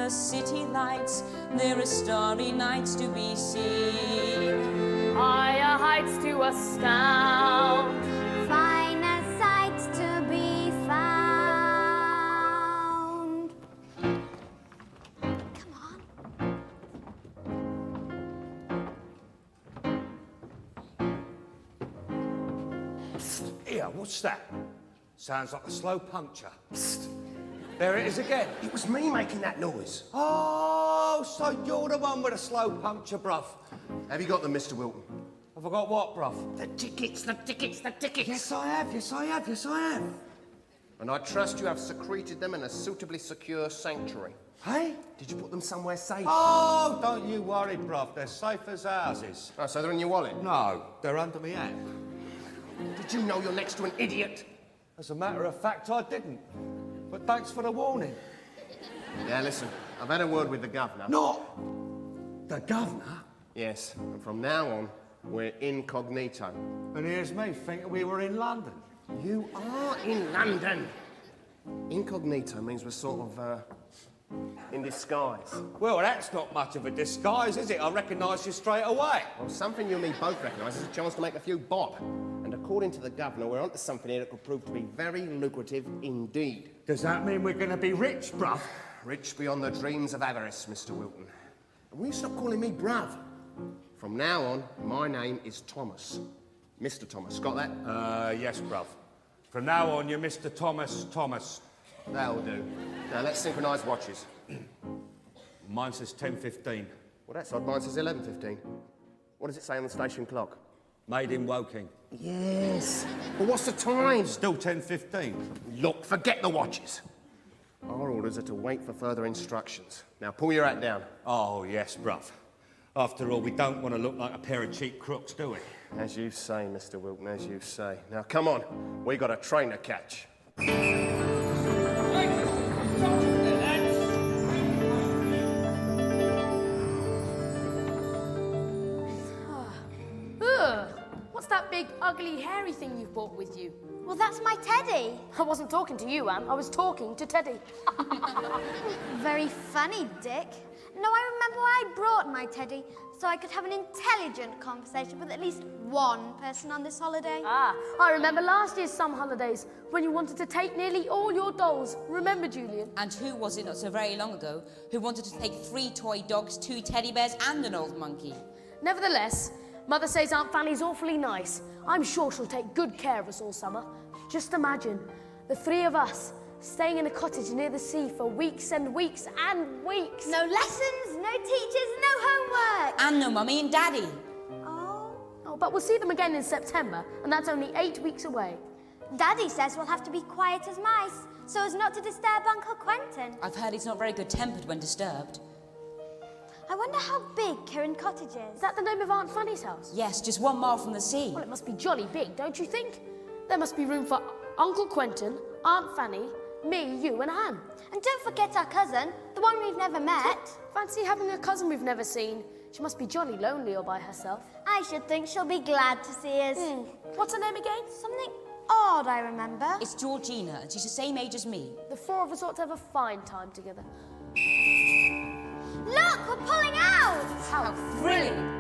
the city lights, there are starry nights to be seen. Higher heights to astound, finer sights to be found. Come on. Here, what's that? Sounds like a slow puncture. Psst. There it is again. It was me making that noise. Oh, so you're the one with a slow puncture, bruv. Have you got them, Mr. Wilton? Have I got what, bruv? The tickets, the tickets, the tickets. Yes, I have, yes, I have, yes, I have. And I trust you have secreted them in a suitably secure sanctuary. Hey? Did you put them somewhere safe? Oh, don't you worry, bruv. They're safe as houses. Oh, so they're in your wallet? No, they're under me hat. Did you know you're next to an idiot? As a matter of fact, I didn't. But thanks for the warning. Yeah, listen, I've had a word with the governor. Not the governor? Yes, and from now on, we're incognito. And here's me thinking we were in London. You are in London. Incognito means we're sort of, in disguise. Well, that's not much of a disguise, is it? I recognise you straight away. Well, something you and me both recognise is a chance to make a few bob. And according to the governor, we're onto something here that could prove to be very lucrative indeed. Does that mean we're going to be rich, bruv? Rich beyond the dreams of avarice, Mr. Wilton. And will you stop calling me bruv? From now on, my name is Thomas. Mr. Thomas, got that? Yes, bruv. From now on, you're Mr. Thomas. That'll do. Now, let's synchronise watches. Mine says 10:15. Well, that's odd. Mine says 11:15. What does it say on the station clock? Made in Woking. Yes. But what's the time? Still 10:15. Look, forget the watches. Our orders are to wait for further instructions. Now, pull your hat down. Oh, yes, bruv. After all, we don't want to look like a pair of cheap crooks, do we? As you say, Mr. Wilton, as you say. Now, come on. We got a train to catch. What's that big, ugly, hairy thing you've brought with you? Well, that's my teddy. I wasn't talking to you, Anne. I was talking to Teddy. Very funny, Dick. No, I remember why I brought my teddy, so I could have an intelligent conversation with at least one person on this holiday. Ah, I remember last year's summer holidays when you wanted to take nearly all your dolls. Remember, Julian? And who was it not so very long ago who wanted to take 3 toy dogs, 2 teddy bears and an old monkey? Nevertheless, Mother says Aunt Fanny's awfully nice. I'm sure she'll take good care of us all summer. Just imagine, the 3 of us staying in a cottage near the sea for weeks and weeks and weeks. No lessons, no teachers, no homework. And no mummy and daddy. Oh, but we'll see them again in September, and that's only 8 weeks away. Daddy says we'll have to be quiet as mice, so as not to disturb Uncle Quentin. I've heard he's not very good-tempered when disturbed. I wonder how big Kirin Cottage is. Is that the name of Aunt Fanny's house? Yes, just 1 mile from the sea. Well, it must be jolly big, don't you think? There must be room for Uncle Quentin, Aunt Fanny, me, you and Anne. And don't forget our cousin, the one we've never met. Fancy having a cousin we've never seen. She must be jolly lonely all by herself. I should think she'll be glad to see us. What's her name again? Something odd, I remember. It's Georgina, and she's the same age as me. The 4 of us ought to have a fine time together. Look, we're pulling out! How thrilling!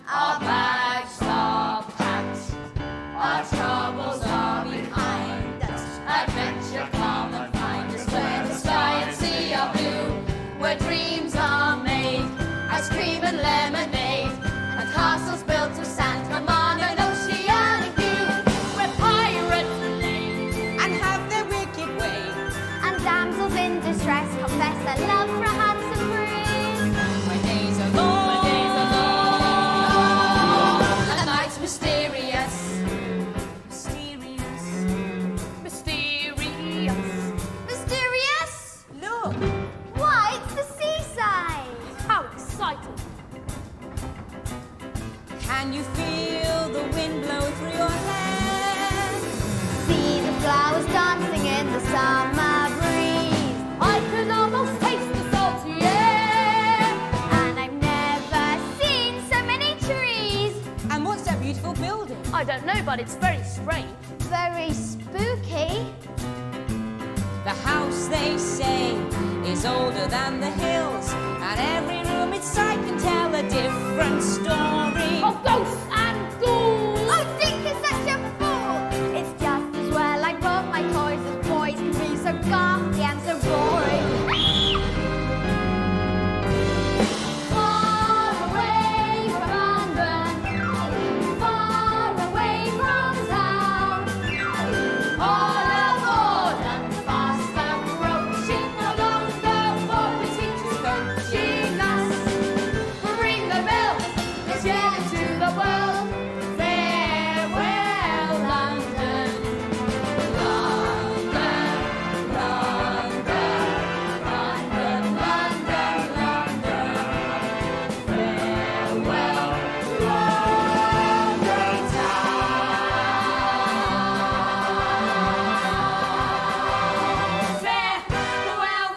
Our bags are packed, our troubles are behind us. Adventure, come and find us where the sky and sea are blue, where dreams are made, ice cream and lemonade, and castles built of sand come on an oceanic view, where pirates relate and have their wicked way, And damsels in distress confess their love for a handsome breeze. My days are long, and the night's mysterious. Mysterious? Look! Why, it's the seaside! How exciting! Can you feel the wind blow through your hair? See the flowers dancing in the summer breeze. I can almost taste the salty air. And I've never seen so many trees. And what's that beautiful building? I don't know, but it's very strange. Very spooky. The house is older than the hills, and every room its side can tell a different story. Of ghosts and ghouls. Oh, Dick is such a fool! It's just as well I brought my toys, as boys can be so gothy and so boring. Far away from London, far away from town. All aboard and fast approaching, no longer for the teachers coaching us. Ring the bell, let's yell into the world. Farewell, London. London, London, London, London, London. Farewell, London town. Farewell,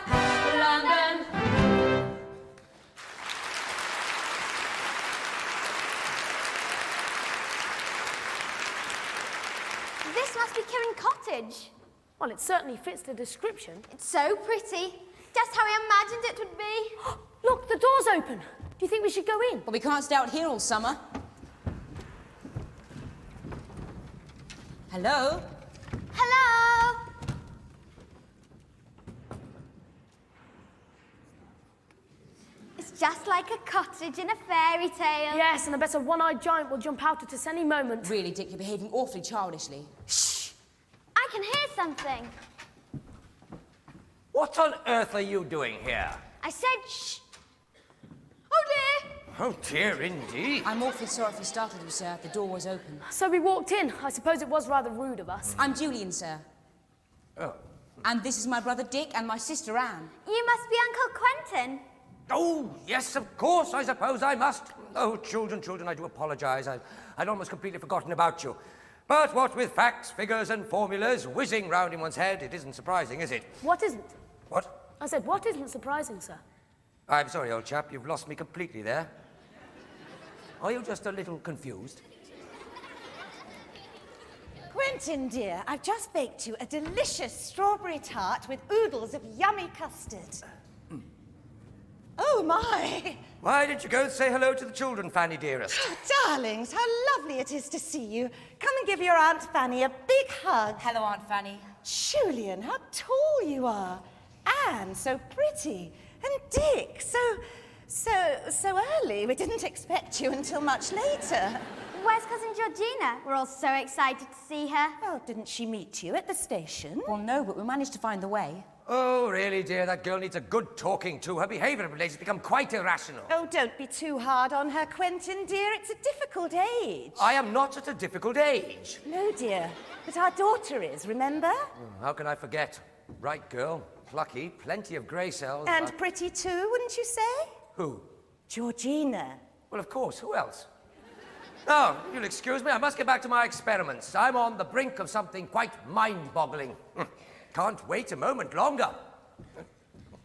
London. This must be Kirin Cottage. Well, it certainly fits the description. It's so pretty. Just how I imagined it would be. Look, the door's open. Do you think we should go in? But we can't stay out here all summer. Hello? Hello? It's just like a cottage in a fairy tale. Yes, and I bet a one-eyed giant will jump out at us any moment. Really, Dick, you're behaving awfully childishly. I can hear something. What on earth are you doing here? I said shh. Oh dear. Oh dear, indeed. I'm awfully sorry if we startled you, sir. The door was open. So we walked in. I suppose it was rather rude of us. I'm Julian, sir. Oh. And this is my brother Dick and my sister Anne. You must be Uncle Quentin. Oh, yes, of course, I suppose I must. Oh, children, I do apologise. I'd almost completely forgotten about you. But what with facts, figures, and formulas whizzing round in one's head, it isn't surprising, is it? What isn't? What? I said, what isn't surprising, sir? I'm sorry, old chap, you've lost me completely there. Are you just a little confused? Quentin, dear, I've just baked you a delicious strawberry tart with oodles of yummy custard. Oh, my! Why didn't you go and say hello to the children, Fanny dearest? Darlings, how lovely it is to see you. Come and give your Aunt Fanny a big hug. Hello, Aunt Fanny. Julian, how tall you are. Anne, so pretty. And Dick, so early. We didn't expect you until much later. Where's Cousin Georgina? We're all so excited to see her. Oh, didn't she meet you at the station? Well, no, but we managed to find the way. Oh, really, dear, that girl needs a good talking to. Her behaviour of late has become quite irrational. Oh, don't be too hard on her, Quentin, dear. It's a difficult age. I am not at a difficult age. No, dear, but our daughter is, remember? How can I forget? Right girl, plucky, plenty of grey cells. And pretty too, wouldn't you say? Who? Georgina. Well, of course, who else? Oh, you'll excuse me, I must get back to my experiments. I'm on the brink of something quite mind-boggling. Can't wait a moment longer.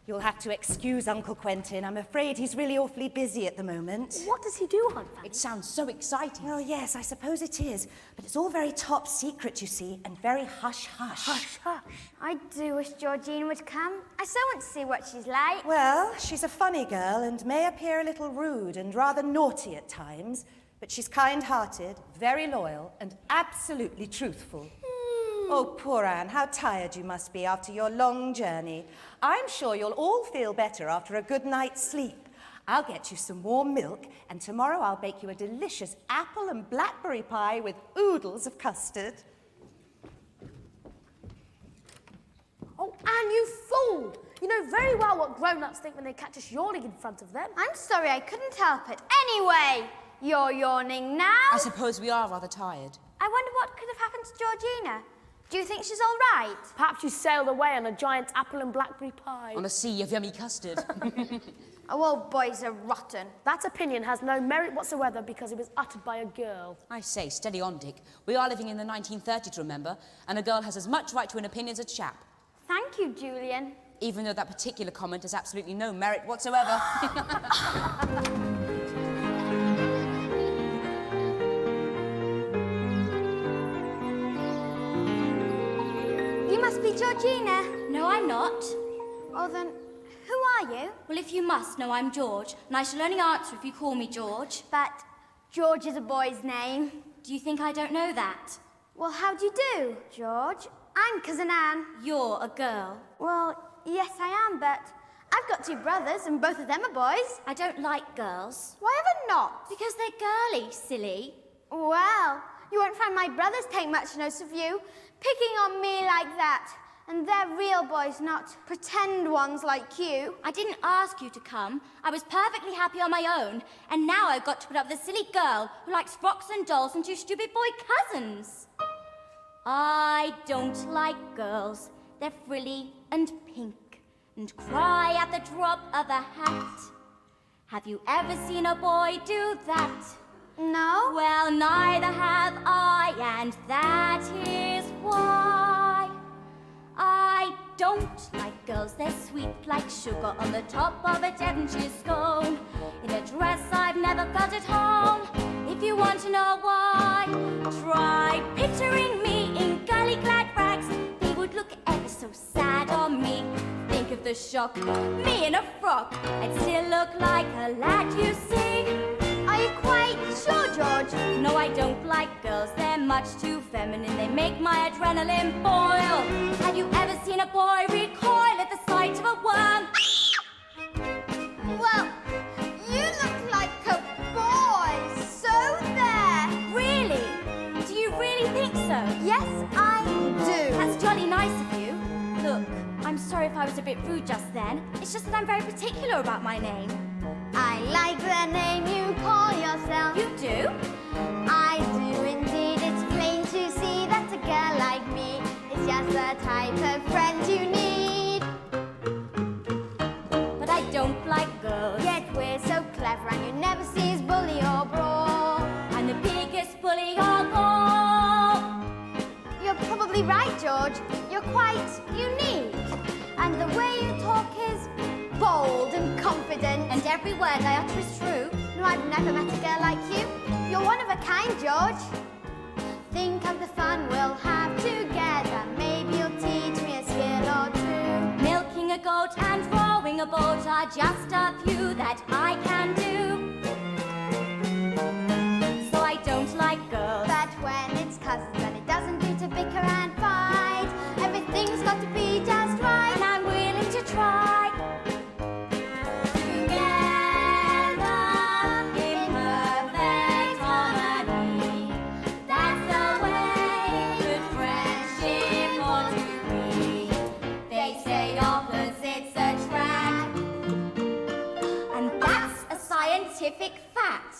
You'll have to excuse Uncle Quentin. I'm afraid he's really awfully busy at the moment. What does he do, Aunt Fanny? It sounds so exciting. Well, yes, I suppose it is. But it's all very top secret, you see, and very hush-hush. Hush. I do wish Georgina would come. I so want to see what she's like. Well, she's a funny girl and may appear a little rude and rather naughty at times, but she's kind-hearted, very loyal, and absolutely truthful. Oh, poor Anne, how tired you must be after your long journey. I'm sure you'll all feel better after a good night's sleep. I'll get you some warm milk, and tomorrow I'll bake you a delicious apple and blackberry pie with oodles of custard. Oh, Anne, you fool! You know very well what grown-ups think when they catch us yawning in front of them. I'm sorry, I couldn't help it. Anyway, you're yawning now. I suppose we are rather tired. I wonder what could have happened to Georgina. Do you think she's all right? Perhaps you sailed away on a giant apple and blackberry pie. On a sea of yummy custard. Oh, all boys are rotten. That opinion has no merit whatsoever because it was uttered by a girl. I say, steady on, Dick. We are living in the 1930s, remember? And a girl has as much right to an opinion as a chap. Thank you, Julian. Even though that particular comment has absolutely no merit whatsoever. You must be Georgina. No, I'm not. Oh, then Who are you? Well, if you must know, I'm George, and I shall only answer if you call me George. But George is a boy's name. Do you think I don't know that? Well, how do you do, George? I'm Cousin Anne. You're a girl. Well, yes, I am, but I've got two brothers, and both of them are boys. I don't like girls. Why ever not? Because they're girly, silly. Well, you won't find my brothers take much notice of you, picking on me like that. And they're real boys, not pretend ones like you. I didn't ask you to come. I was perfectly happy on my own, and now I've got to put up with a silly girl who likes frocks and dolls and two stupid boy cousins. I don't like girls. They're frilly and pink and cry at the drop of a hat. Have you ever seen a boy do that? No? Well, neither have I, and that is why I don't like girls. They're sweet like sugar on the top of a Devonshire scone. In a dress I've never felt at home. If you want to know why, try picturing me in girly-clad rags. They would look ever so sad on me. Think of the shock, me in a frock. I'd still look like a lad, you see. Are you quite sure, George? No, I don't like girls. They're much too feminine. They make my adrenaline boil. Have you ever seen a boy recoil at the sight of a worm? Well, you look like a boy, so there. Really? Do you really think so? Yes, I do. That's jolly nice of you. Look, I'm sorry if I was a bit rude just then. It's just that I'm very particular about my name. I like the name you call yourself. You do? I do indeed. It's plain to see that a girl like me is just the type of friend you need. But I don't like girls. Yet we're so clever and you never see us bully or brawl. I'm the biggest bully of all. You're probably right, George. You're quite unique. And the way you talk is bold and confident. And every word I utter is true. No, I've never met a girl like you. You're one of a kind, George. Think of the fun we'll have together. Maybe you'll teach me a skill or two. Milking a goat and rowing a boat are just a few that I can do. So I don't like girls. But when it's cousins and it doesn't do to bicker and fight, everything's got to be just right. And I'm willing to try. Scientific fact.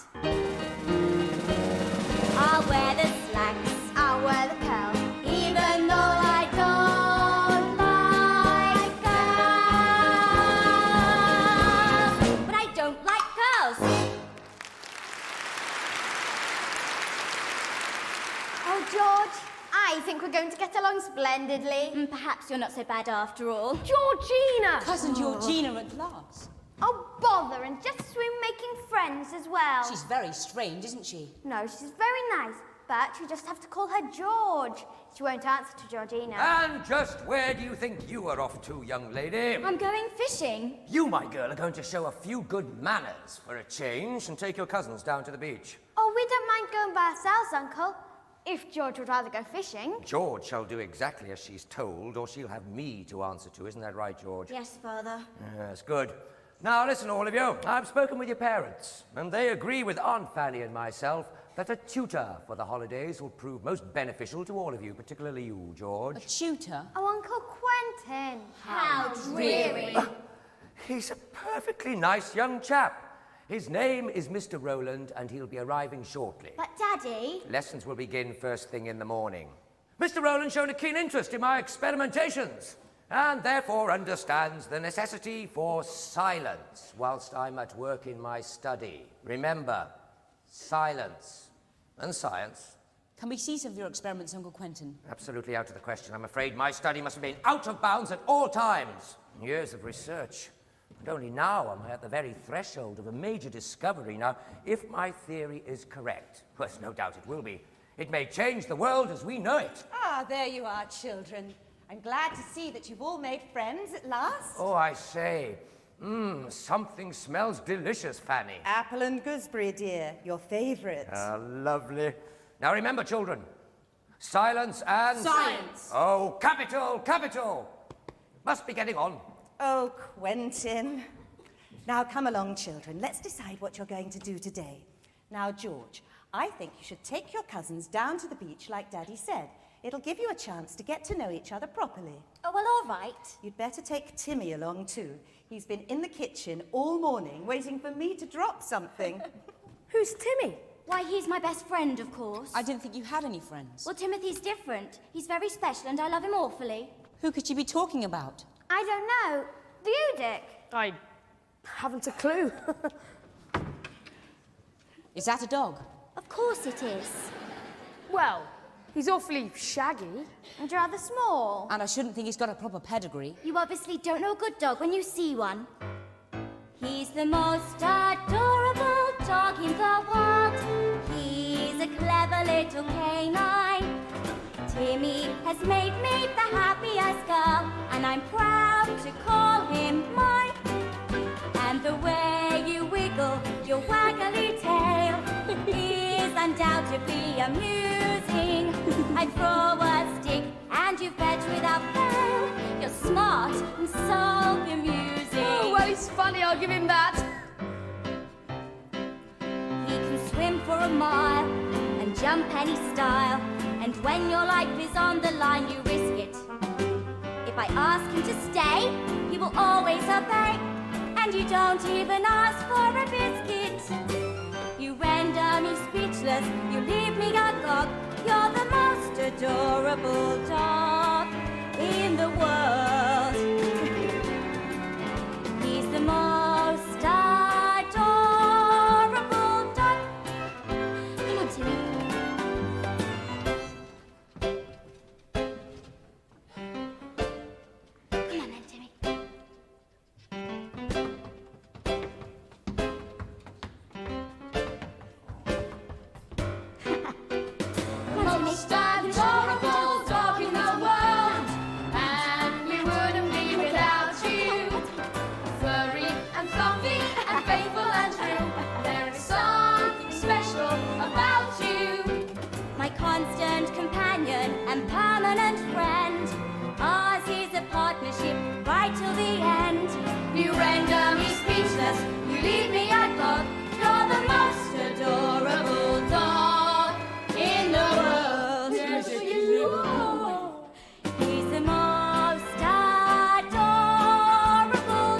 I'll wear the slacks, I'll wear the curls. even though I don't like girls. But I don't like girls. Oh, George, I think we're going to get along splendidly. Perhaps you're not so bad after all. Georgina! Cousin Georgina at last. Oh, bother, and just as we're making friends as well. She's very strange, isn't she? No, she's very nice, but you just have to call her George. She won't answer to Georgina. And just where do you think you are off to, young lady? I'm going fishing. You, my girl, are going to show a few good manners for a change and take your cousins down to the beach. Oh, we don't mind going by ourselves, Uncle. If George would rather go fishing. George shall do exactly as she's told, or she'll have me to answer to. Isn't that right, George? Yes, Father. Yes, good. Now, listen, all of you. I've spoken with your parents, and they agree with Aunt Fanny and myself that a tutor for the holidays will prove most beneficial to all of you, particularly you, George. A tutor? Oh, Uncle Quentin. How dreary. He's a perfectly nice young chap. His name is Mr. Rowland, and he'll be arriving shortly. But, Daddy... Lessons will begin first thing in the morning. Mr. Rowland showed a keen interest in my experimentations, and therefore understands the necessity for silence whilst I'm at work in my study. Remember, silence and science. Can we see some of your experiments, Uncle Quentin? Absolutely out of the question. I'm afraid my study must have been out of bounds at all times. Years of research. And only now am I at the very threshold of a major discovery. Now, if my theory is correct, well, no doubt it will be, it may change the world as we know it. Ah, there you are, children. I'm glad to see that you've all made friends at last. Oh, I say. Something smells delicious, Fanny. Apple and gooseberry, dear. Your favourite. Ah, lovely. Now remember, children. Silence and... Silence! Oh, capital, capital! Must be getting on. Oh, Quentin. Now come along, children. Let's decide what you're going to do today. Now, George, I think you should take your cousins down to the beach like Daddy said. It'll give you a chance to get to know each other properly. Oh, well, all right. You'd better take Timmy along too. He's been in the kitchen all morning waiting for me to drop something. Who's Timmy? Why, he's my best friend, of course. I didn't think you had any friends. Well, Timothy's different. He's very special and I love him awfully. Who could you be talking about? I don't know. Do you, Dick? I haven't a clue. Is that a dog? Of course it is. Well, he's awfully shaggy. And rather small. And I shouldn't think he's got a proper pedigree. You obviously don't know a good dog when you see one. He's the most adorable dog in the world. He's a clever little canine. Timmy has made me the happiest girl, and I'm proud to call him mine. And the way you wiggle your waggly tail is undoubtedly amusing. I throw a stick and you fetch without fail. You're smart and so amusing. Oh, well, he's funny, I'll give him that. He can swim for a mile and jump any style. And when your life is on the line, you risk it. If I ask him to stay, he will always obey. And you don't even ask for a biscuit. You render me speechless, you leave me agog. You're the most adorable dog in the world. He's the most adorable dog. Come on, Timmy. Come on then, Timmy. Most adorable dog in the world, and we wouldn't be without you. Furry and fluffy and faithful and true, there is something special about you. My constant companion and permanent friend. Ours is a partnership right till the end. You render me speechless, you leave me agog. You're the most adorable dog in the world. Yes, you are. He's the most adorable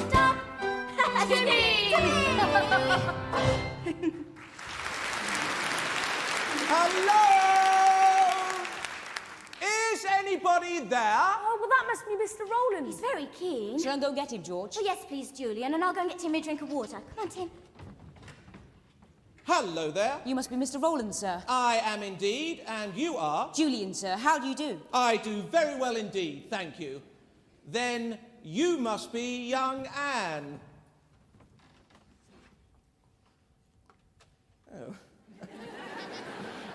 dog. Timmy! Hello? Is anybody there? Oh, well, that must be Mr. Rowland. He's very keen. Shall I go get him, George? Oh, yes, please, Julian, and I'll go and get Timmy a drink of water. Come on, Tim. Hello there. You must be Mr. Rowland, sir. I am indeed, and you are? Julian, sir. How do you do? I do very well indeed, thank you. Then you must be young Anne. Oh.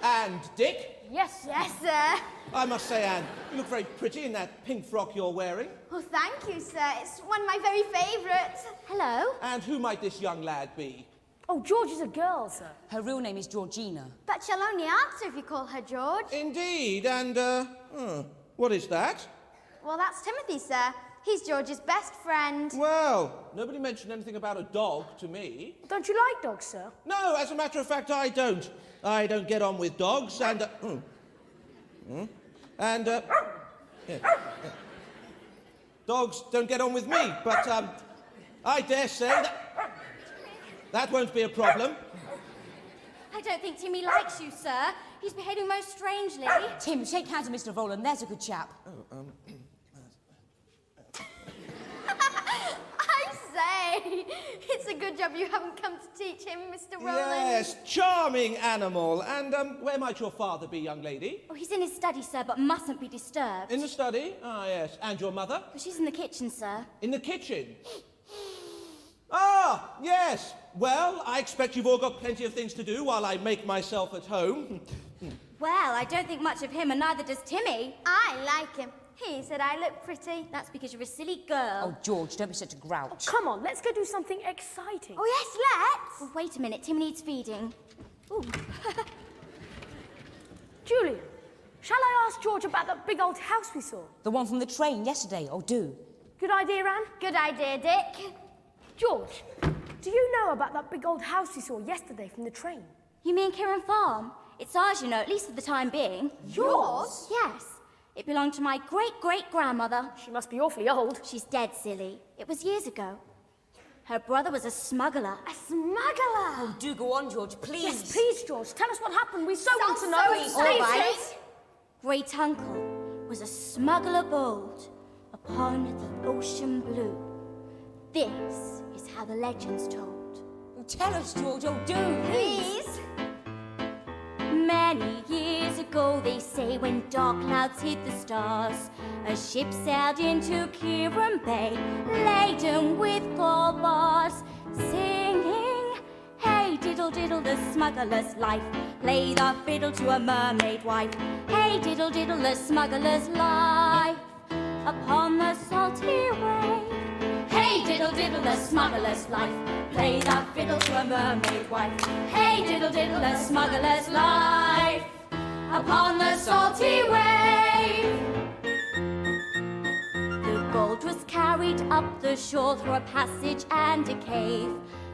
And Dick? Yes, Yes, sir. I must say, Anne, you look very pretty in that pink frock you're wearing. Oh, thank you, sir. It's one of my very favourites. Hello. And who might this young lad be? Oh, George is a girl, sir. Her real name is Georgina. But she'll only answer if you call her George. Indeed, and, what is that? Well, that's Timothy, sir. He's George's best friend. Well, nobody mentioned anything about a dog to me. Don't you like dogs, sir? No, as a matter of fact, I don't. I don't get on with dogs, and, dogs don't get on with me, but, I dare say that won't be a problem. I don't think Timmy likes you, sir. He's behaving most strangely. Tim, shake hands with Mr. Rowland. There's a good chap. I say, it's a good job you haven't come to teach him, Mr. Rowland. Yes, charming animal. And, where might your father be, young lady? Oh, he's in his study, sir, but mustn't be disturbed. In the study? Ah, yes. And your mother? Oh, she's in the kitchen, sir. In the kitchen? Ah, yes. Well, I expect you've all got plenty of things to do while I make myself at home. Well, I don't think much of him, and neither does Timmy. I like him. He said I look pretty. That's because you're a silly girl. Oh, George, don't be such a grouch. Come on, let's go do something exciting. Oh, yes, let's. Oh, wait a minute, Tim needs feeding. Ooh. Julian, shall I ask George about that big old house we saw? The one from the train yesterday. Oh, do. Good idea, Anne? Good idea, Dick. George, do you know about that big old house we saw yesterday from the train? You mean Kieran Farm? It's ours, you know, at least for the time being. Yours? Yes. It belonged to my great-great-grandmother. She must be awfully old. She's dead, silly. It was years ago. Her brother was a smuggler. A smuggler? Oh, do go on, George, please. Yes, please, George. Tell us what happened. We so want to know. All right. Great uncle was a smuggler bold upon the ocean blue. This is how the legend's told. Oh, tell us, George, oh, do. Please. Many years ago, they say, when dark clouds hid the stars, a ship sailed into Kieran Bay, laden with gold bars, singing, hey diddle diddle, the smuggler's life, play the fiddle to a mermaid wife, hey diddle diddle, the smuggler's life, upon the salty wave. Hey diddle diddle, the smuggler's life, play the fiddle to a mermaid wife. Hey diddle diddle, the smuggler's life, upon the salty wave. The gold was carried up the shore through a passage and a cave,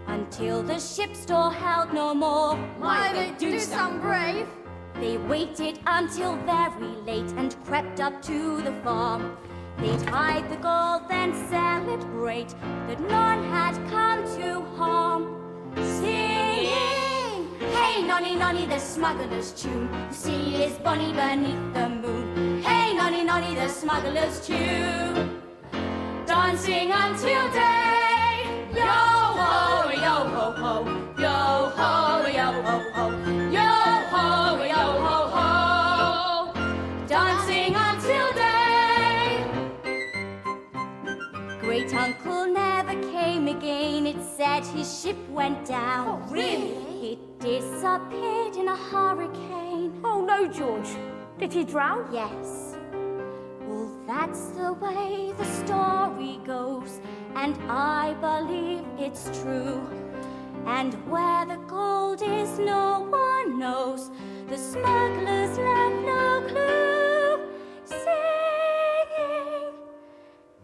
until the ship's door held no more. Why they do some brave? They waited until very late and crept up to the farm. They'd hide the gold, then celebrate that none had come to harm. Singing, hey nonny nonny, the smuggler's tune, the sea is bonny beneath the moon. Hey nonny nonny, the smuggler's tune, dancing until day. Yo ho, yo ho ho, yo ho, yo ho ho, yo ho, yo ho ho, dancing until day. Great uncle never came again. It said his ship went down. Oh, really? It disappeared in a hurricane. Oh, no, George. Did he drown? Yes. Well, that's the way the story goes, and I believe it's true. And where the gold is, no one knows. The smugglers left no clue. Singing,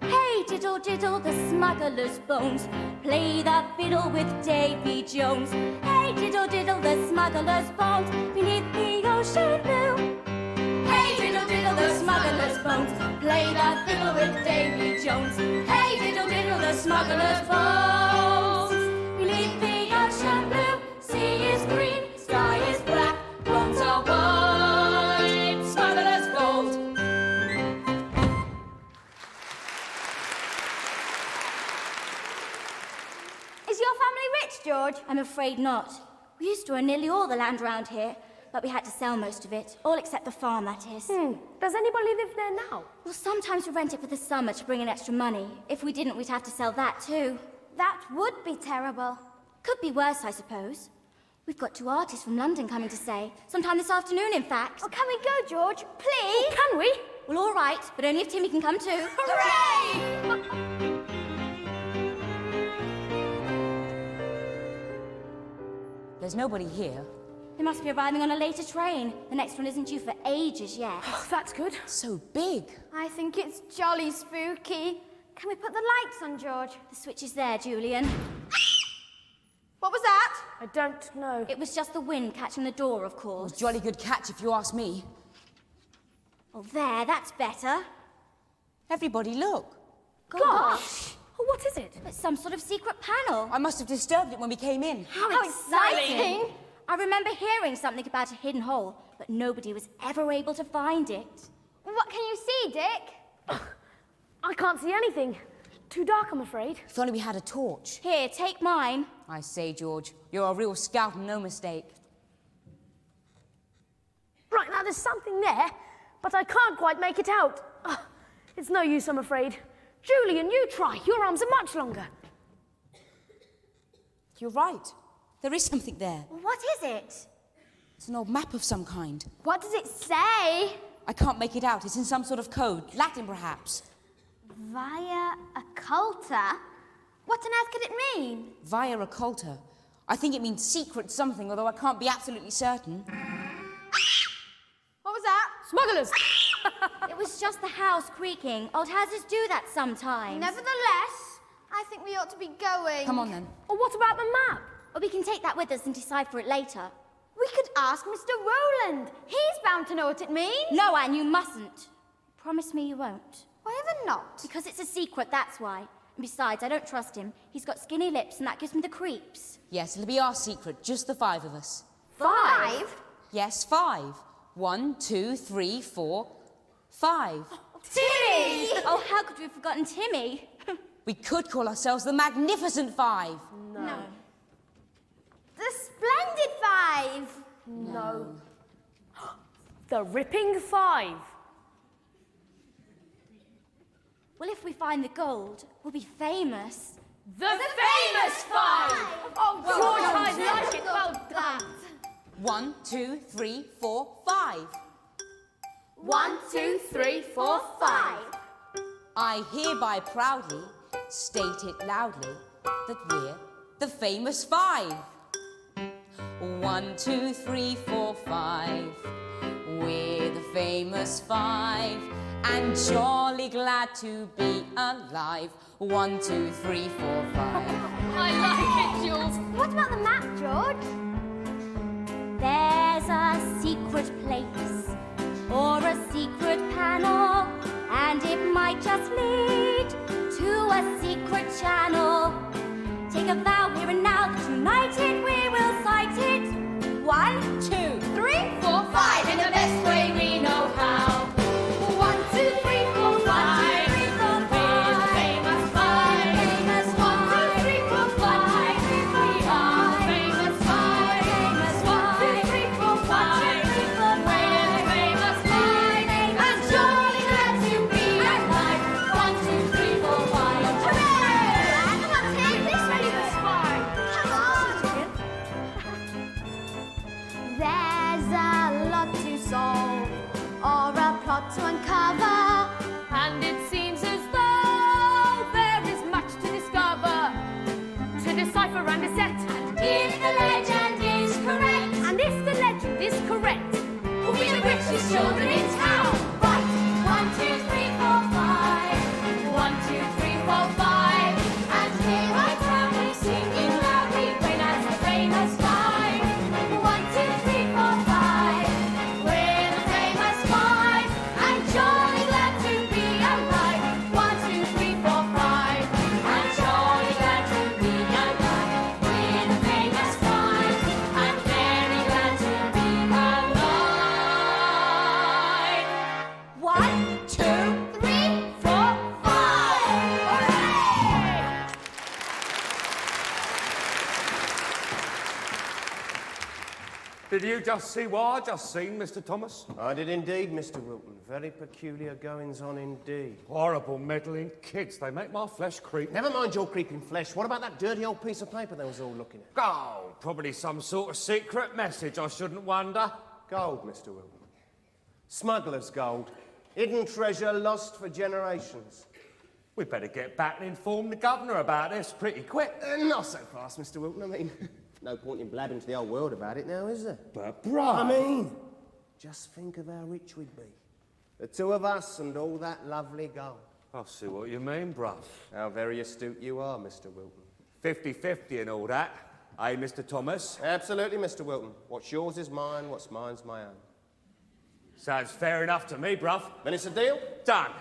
hey diddle diddle, the smuggler's bones, play the fiddle with Davy Jones. Hey diddle diddle, the smuggler's bones, beneath the ocean blue. Hey diddle diddle, the smuggler's bones, play the fiddle with Davy Jones. Hey diddle diddle, the smuggler's bones, beneath the ocean blue. Sea is green, sky is black, bones are white, smuggler's gold. Is your family rich, George? I'm afraid not. We used to own nearly all the land around here, but we had to sell most of it, all except the farm, that is. Does anybody live there now? Well, sometimes we rent it for the summer to bring in extra money. If we didn't, we'd have to sell that too. That would be terrible. Could be worse, I suppose. We've got 2 artists from London coming to stay. Sometime this afternoon, in fact. Oh, can we go, George? Please? Can we? Well, all right, but only if Timmy can come too. Hooray! There's nobody here. They must be arriving on a later train. The next one isn't due for ages yet. Oh, that's good. So big. I think it's jolly spooky. Can we put the lights on, George? The switch is there, Julian. What was that? I don't know. It was just the wind catching the door, of course. Jolly good catch, if you ask me. Oh, there, that's better. Everybody, look. Gosh! Oh, what is it? It's some sort of secret panel. I must have disturbed it when we came in. How exciting! I remember hearing something about a hidden hole, but nobody was ever able to find it. What can you see, Dick? I can't see anything. Too dark, I'm afraid. If only we had a torch. Here, take mine. I say, George, you're a real scout and no mistake. Right, now there's something there, but I can't quite make it out. It's no use, I'm afraid. Julian, you try. Your arms are much longer. You're right. There is something there. What is it? It's an old map of some kind. What does it say? I can't make it out. It's in some sort of code. Latin, perhaps. Via occulta? What on earth could it mean? Via occulta. I think it means secret something, although I can't be absolutely certain. What was that? Smugglers! It was just the house creaking. Old houses do that sometimes. Nevertheless, I think we ought to be going. Come on, then. Or what about the map? Or we can take that with us and decipher it later. We could ask Mr. Rowland. He's bound to know what it means. No, Anne, you mustn't. Promise me you won't. Why ever not? Because it's a secret, that's why. And besides, I don't trust him. He's got skinny lips and that gives me the creeps. Yes, it'll be our secret, just the 5 of us. 5? Yes, 5. 1, 2, 3, 4, 5. Timmy! Oh, how could we have forgotten Timmy? We could call ourselves the Magnificent 5. No. The Splendid 5. No. The Ripping 5. Well, if we find the gold, we'll be famous. The Famous 5! Oh, George, I like it. Well done. 1, 2, 3, 4, 5. 1, 2, 3, 4, 5. I hereby proudly state it loudly that we're the Famous 5. 1, 2, 3, 4, 5. We're the Famous 5. And jolly glad to be alive. 1, 2, 3, 4, 5. I like it, Jules. What about the map, George? There's a secret place or a secret panel, and it might just lead to a secret channel. Take a vow here and now that united we will sight it. 1, 2, 3, 4, 5 in the best way we know how. 1, 2, 3, 4, 5. We're the famous 5. Famous 1, 2, 3, 4, 5. We are the famous 5. Famous 1, 2, 3, 4, 5. We're the famous 5. And jolly glad to be alive. 1, 2, 3, 4, 5. Hooray! Come on, Tim. This famous 5. Come on. There's a lot to solve, or a plot to uncover. And it seems as though there is much to discover, to decipher and dissect. And If the legend is correct, And if the legend is correct, we'll be the richest children in town. Right. 1, 2, 3, 4, 5. 1, 2, 3, 4, 5. And here I proudly singing loudly, reign as the famous 5. 1, 2, 3, 4, 5. We're the famous 5. And jolly glad to be alive. 1, 2, 3, 4, 5. And jolly glad to be alive. We're the famous 5. And very glad to be alive. 1, 2, 3, 4, 5. Hooray! Did you just see what I just seen, Mr. Thomas? I did indeed, Mr. Wilton. Very peculiar goings-on indeed. Horrible meddling kids. They make my flesh creep. Never mind your creeping flesh. What about that dirty old piece of paper they was all looking at? Oh, probably some sort of secret message, I shouldn't wonder. Gold, Mr. Wilton. Smuggler's gold. Hidden treasure lost for generations. We'd better get back and inform the governor about this pretty quick. Not so fast, Mr. Wilton. I mean, no point in blabbing to the whole world about it now, is there? But, bruh. I mean, just think of how rich we'd be. The two of us and all that lovely gold. I see what you mean, bruv. How very astute you are, Mr. Wilton. 50-50 and all that. Eh, Mr. Thomas? Absolutely, Mr. Wilton. What's yours is mine, what's mine's my own. Sounds fair enough to me, bruv. Then it's a deal? Done.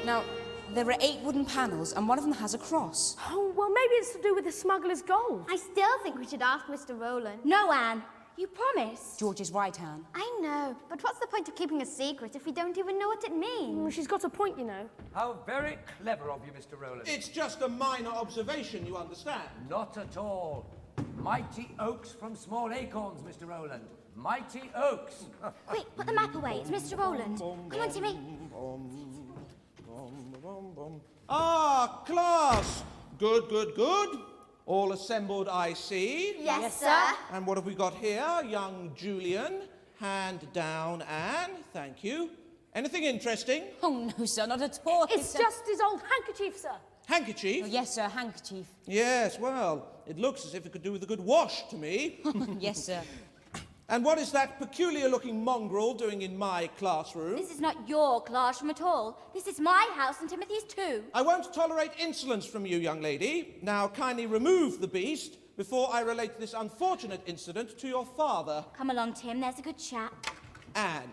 Now, there are 8 wooden panels, and one of them has a cross. oh, well, maybe it's to do with the smuggler's gold. I still think we should ask Mr. Rowland. No, Anne. You promised. George's right, Anne. I know, but what's the point of keeping a secret if we don't even know what it means? Well, she's got a point, you know. How very clever of you, Mr. Rowland. It's just a minor observation, you understand. Not at all. Mighty oaks from small acorns, Mr. Rowland. Mighty oaks. Quick, put the map away. It's Mr. Rowland. Come on, Timmy. Ah, class. Good, good, good. All assembled, I see. Yes, sir. And what have we got here? Young Julian. Hand down, Anne. Thank you. Anything interesting? Oh, no, sir, not at all. It's just his old handkerchief, sir. Handkerchief? Oh, yes, sir, handkerchief. Yes, well, it looks as if it could do with a good wash to me. Yes, sir. And what is that peculiar-looking mongrel doing in my classroom? This is not your classroom at all. This is my house and Timothy's too. I won't tolerate insolence from you, young lady. Now, kindly remove the beast before I relate this unfortunate incident to your father. Come along, Tim. There's a good chat. Anne,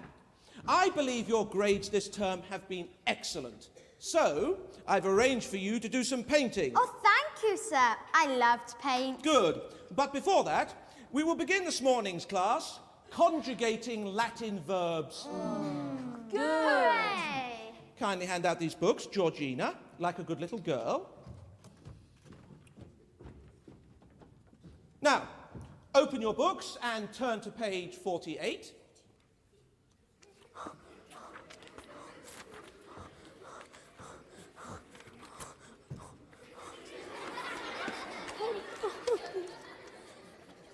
I believe your grades this term have been excellent. So, I've arranged for you to do some painting. Oh, thank you, sir. I love to paint. Good. But before that, we will begin this morning's class conjugating Latin verbs. Good. Hooray! Kindly hand out these books, Georgina, like a good little girl. Now, open your books and turn to page 48.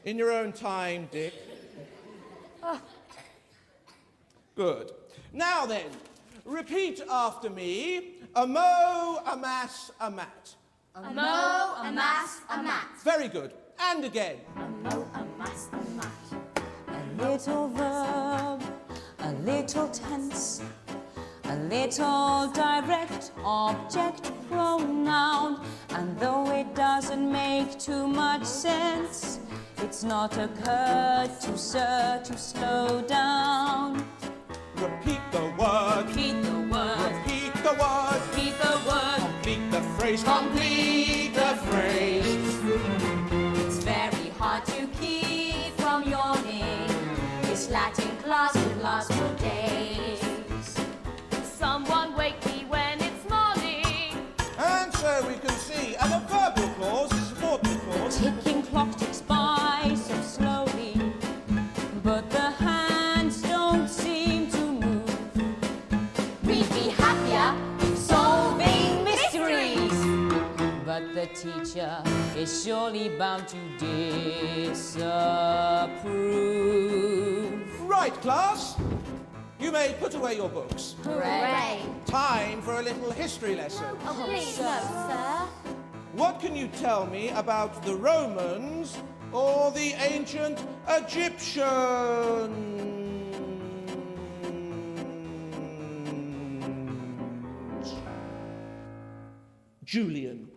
In your own time, Dick. Good. Now then, repeat after me. A mow, a mass, a mat. A mow, a mass, a mat. Very good. And again. A mow, a mass, a mat. A little verb, a little tense, a little direct object pronoun, and though it doesn't make too much sense, it's not occurred to Sir to slow down. Repeat the word. Repeat the word. Repeat the word. Repeat the word. Complete the phrase. Complete the phrase. It's very hard to keep from yawning. This Latin class will last for days. Someone wake me when it's morning. And so we can see an adverbial clause to support the clause. Ticking clock ticks by so slowly, but the hands don't seem to move. We'd be happier solving mysteries, but the teacher is surely bound to disapprove. Right, class. You may put away your books. Hooray! Time for a little history lesson. Oh, please, no, sir. What can you tell me about the Romans or the ancient Egyptians? Julian.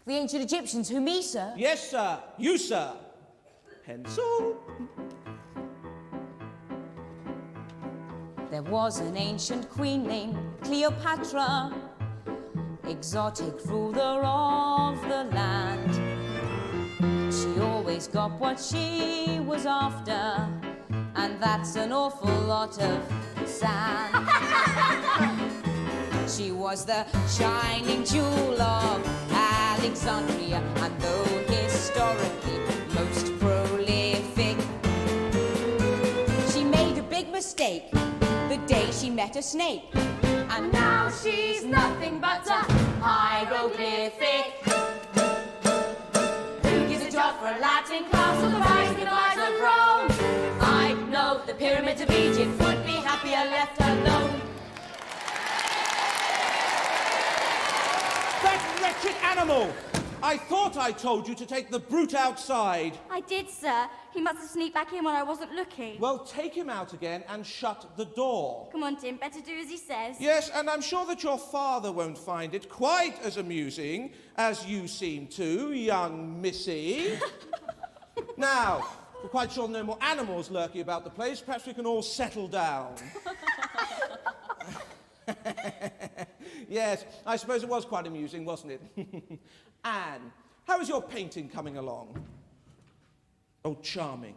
The ancient Egyptians, who me, sir? Yes, sir. You, sir. Pencil. There was an ancient queen named Cleopatra, exotic ruler of the land. She always got what she was after, and that's an awful lot of sand. She was the shining jewel of Alexandria, and though historically most prolific, she made a big mistake the day she met a snake. And now she's nothing but a hieroglyphic. Who gives a job for a Latin class or the rise and demise of Rome? I know the pyramids of Egypt would be happier left alone. That wretched animal! I thought I told you to take the brute outside. I did, sir. He must have sneaked back in when I wasn't looking. Well, take him out again and shut the door. Come on, Tim. Better do as he says. Yes, and I'm sure that your father won't find it quite as amusing as you seem to, young missy. Now, we're quite sure no more animals lurking about the place. Perhaps we can all settle down. Yes, I suppose it was quite amusing, wasn't it? Anne, how is your painting coming along? Oh, charming.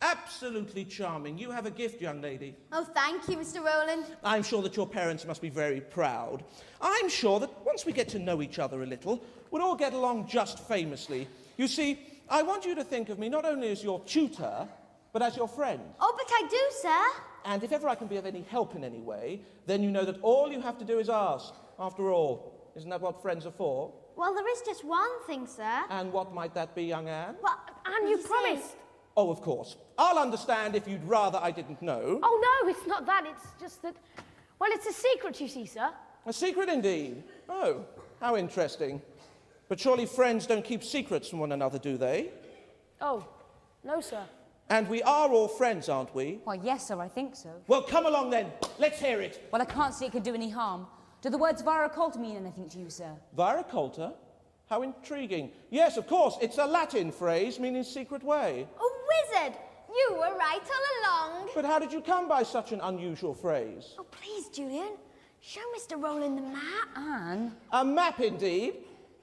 Absolutely charming. You have a gift, young lady. Oh, thank you, Mr. Rowland. I'm sure that your parents must be very proud. I'm sure that once we get to know each other a little, we'll all get along just famously. You see, I want you to think of me not only as your tutor, but as your friend. Oh, but I do, sir. And if ever I can be of any help in any way, then you know that all you have to do is ask. After all, isn't that what friends are for? Well, there is just one thing, sir. And what might that be, young Anne? Well, Anne, you promised. Oh, of course. I'll understand if you'd rather I didn't know. Oh, no, it's not that. It's just that, well, it's a secret, you see, sir. A secret indeed. Oh, how interesting. But surely friends don't keep secrets from one another, do they? Oh, no, sir. And we are all friends, aren't we? Why, yes, sir, I think so. Well, come along then. Let's hear it. Well, I can't see it could do any harm. Do the words viracolta mean anything to you, sir? Viracolta? How intriguing. Yes, of course, it's a Latin phrase meaning secret way. A wizard! You were right all along. But how did you come by such an unusual phrase? Oh, please, Julian. Show Mr. Rowland the map. Anne? A map, indeed.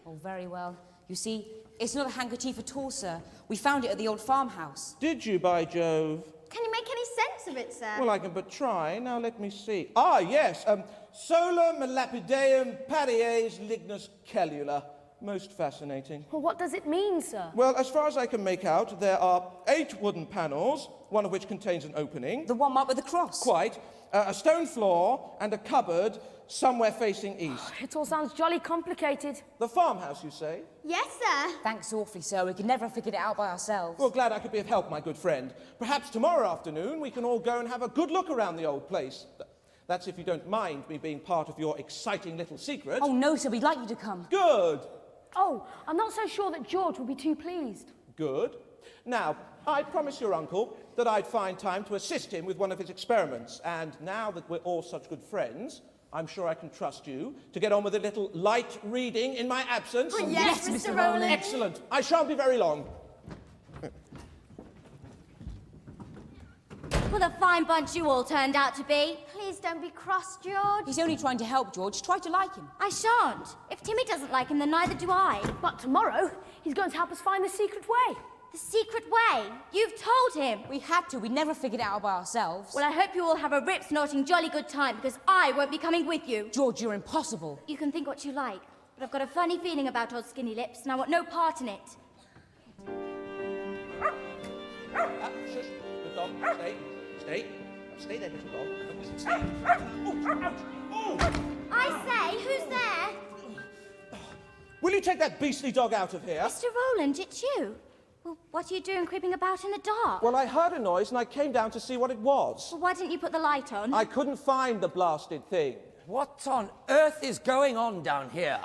Oh, very well. You see, it's not a handkerchief at all, sir. We found it at the old farmhouse. Did you, by Jove? Can you make any sense of it, sir? Well, I can but try. Now, let me see. Ah, yes. Solum lapideum paries lignus cellula. Most fascinating. Well, what does it mean, sir? Well, as far as I can make out, there are 8 wooden panels, one of which contains an opening. The one marked with a cross? Quite. A stone floor and a cupboard somewhere facing east. It all sounds jolly complicated. The farmhouse, you say? Yes, sir. Thanks awfully, sir. We could never have figured it out by ourselves. Well, glad I could be of help, my good friend. Perhaps tomorrow afternoon we can all go and have a good look around the old place. That's if you don't mind me being part of your exciting little secret. Oh, no, sir. We'd like you to come. Good. Oh, I'm not so sure that George will be too pleased. Good. Now, I promised your uncle that I'd find time to assist him with one of his experiments, and now that we're all such good friends, I'm sure I can trust you to get on with a little light reading in my absence. Oh, yes, Mr. Rowland. Excellent. I shan't be very long. What a fine bunch you all turned out to be. Please don't be cross, George. He's only trying to help, George. Try to like him. I shan't. If Timmy doesn't like him, then neither do I. But tomorrow, he's going to help us find the secret way. The secret way? You've told him. We had to. We'd never figured it out by ourselves. Well, I hope you all have a rip-snorting jolly good time, because I won't be coming with you. George, you're impossible. You can think what you like, but I've got a funny feeling about old Skinny Lips, and I want no part in it. Shush. Good dog. Stay. Stay. Stay there, little dog. Stay. Oh, ouch. Oh! I say, who's there? Will you take that beastly dog out of here? Mr. Rowland, it's you. Well, what are you doing creeping about in the dark? Well, I heard a noise and I came down to see what it was. Well, why didn't you put the light on? I couldn't find the blasted thing. What on earth is going on down here?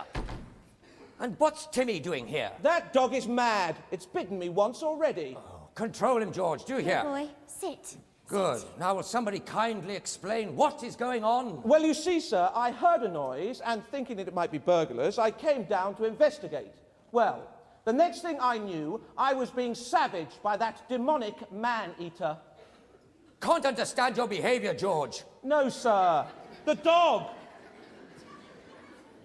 And what's Timmy doing here? That dog is mad. It's bitten me once already. Oh, control him, George. Do you hear? Boy, sit. Good. Now, will somebody kindly explain what is going on? Well, you see, sir, I heard a noise, and thinking that it might be burglars, I came down to investigate. Well, the next thing I knew, I was being savaged by that demonic man-eater. Can't understand your behavior, George. No, sir. The dog.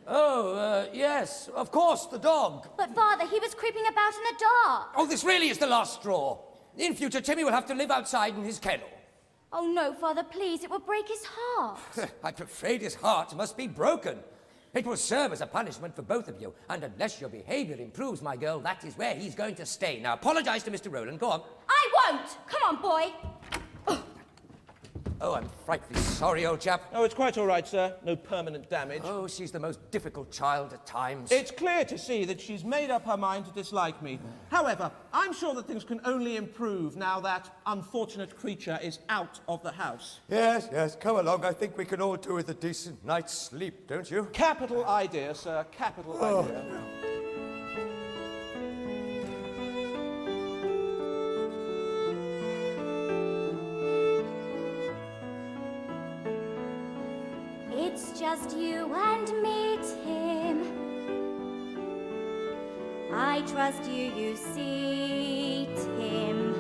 Oh, yes, of course, the dog. But, Father, he was creeping about in the dark. Oh, this really is the last straw. In future, Timmy will have to live outside in his kennel. Oh, no, Father, please, it will break his heart. I'm afraid his heart must be broken. It will serve as a punishment for both of you, and unless your behavior improves, my girl, that is where he's going to stay. Now, apologize to Mr. Rowland. Go on. I won't! Come on, boy. Oh, I'm frightfully sorry, old chap. Oh, it's quite all right, sir. No permanent damage. Oh, she's the most difficult child at times. It's clear to see that she's made up her mind to dislike me. However, I'm sure that things can only improve now that unfortunate creature is out of the house. Yes, yes, come along. I think we can all do with a decent night's sleep, don't you? Capital idea, sir. Capital idea. It's just you and me, Tim. I trust you, you see, Tim.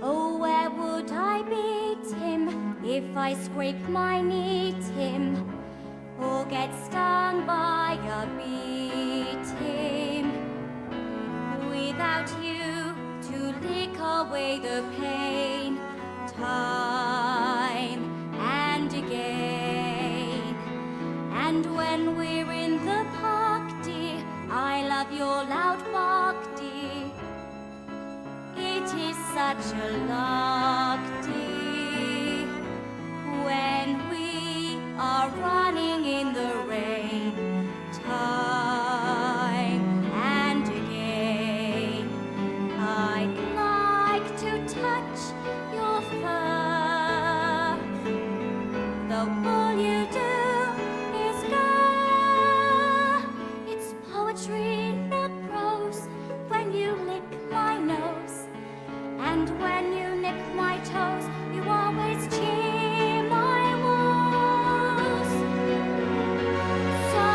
Oh, where would I be, Tim, if I scraped my knee, Tim, or get stung by a bee, Tim? Without you to lick away the pain, time and again. And when we're in the park, dear, I love your loud bark, dear. It is such a lark, dear, when we are running in the rain. Time lick my toes, you always cheer my woes. So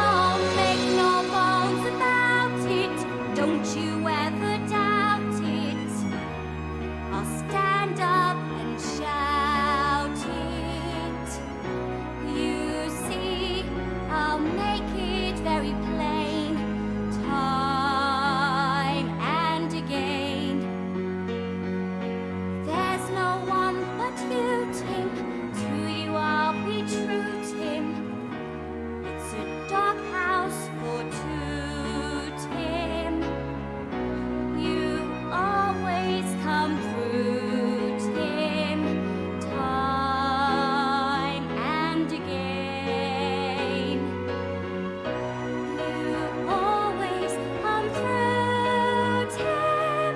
make no bones about it, don't you ever doubt it. I'll stand up and shout it. You see, I'll make it very plain, time and again. There's no one but you, Tim. To you I'll be true, Tim. It's a dark house for two, Tim. You always come through, Tim, time and again. You always come through, Tim,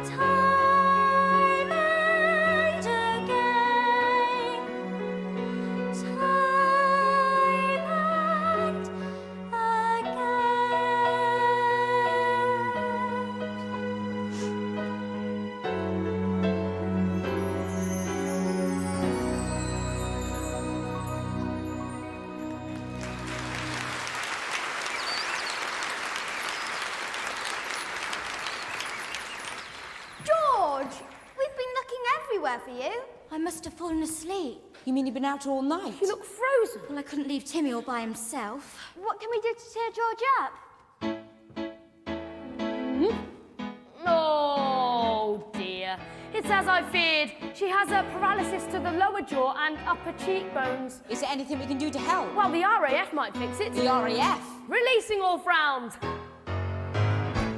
time and again. Time and George, we've been looking everywhere for you. I must have fallen asleep. You mean you've been out all night? You look frozen. Well, I couldn't leave Timmy all by himself. What can we do to cheer George up? Oh dear. It's as I feared. She has a paralysis to the lower jaw and upper cheekbones. Is there anything we can do to help? Well, the RAF might fix it. The RAF? Releasing all frowns.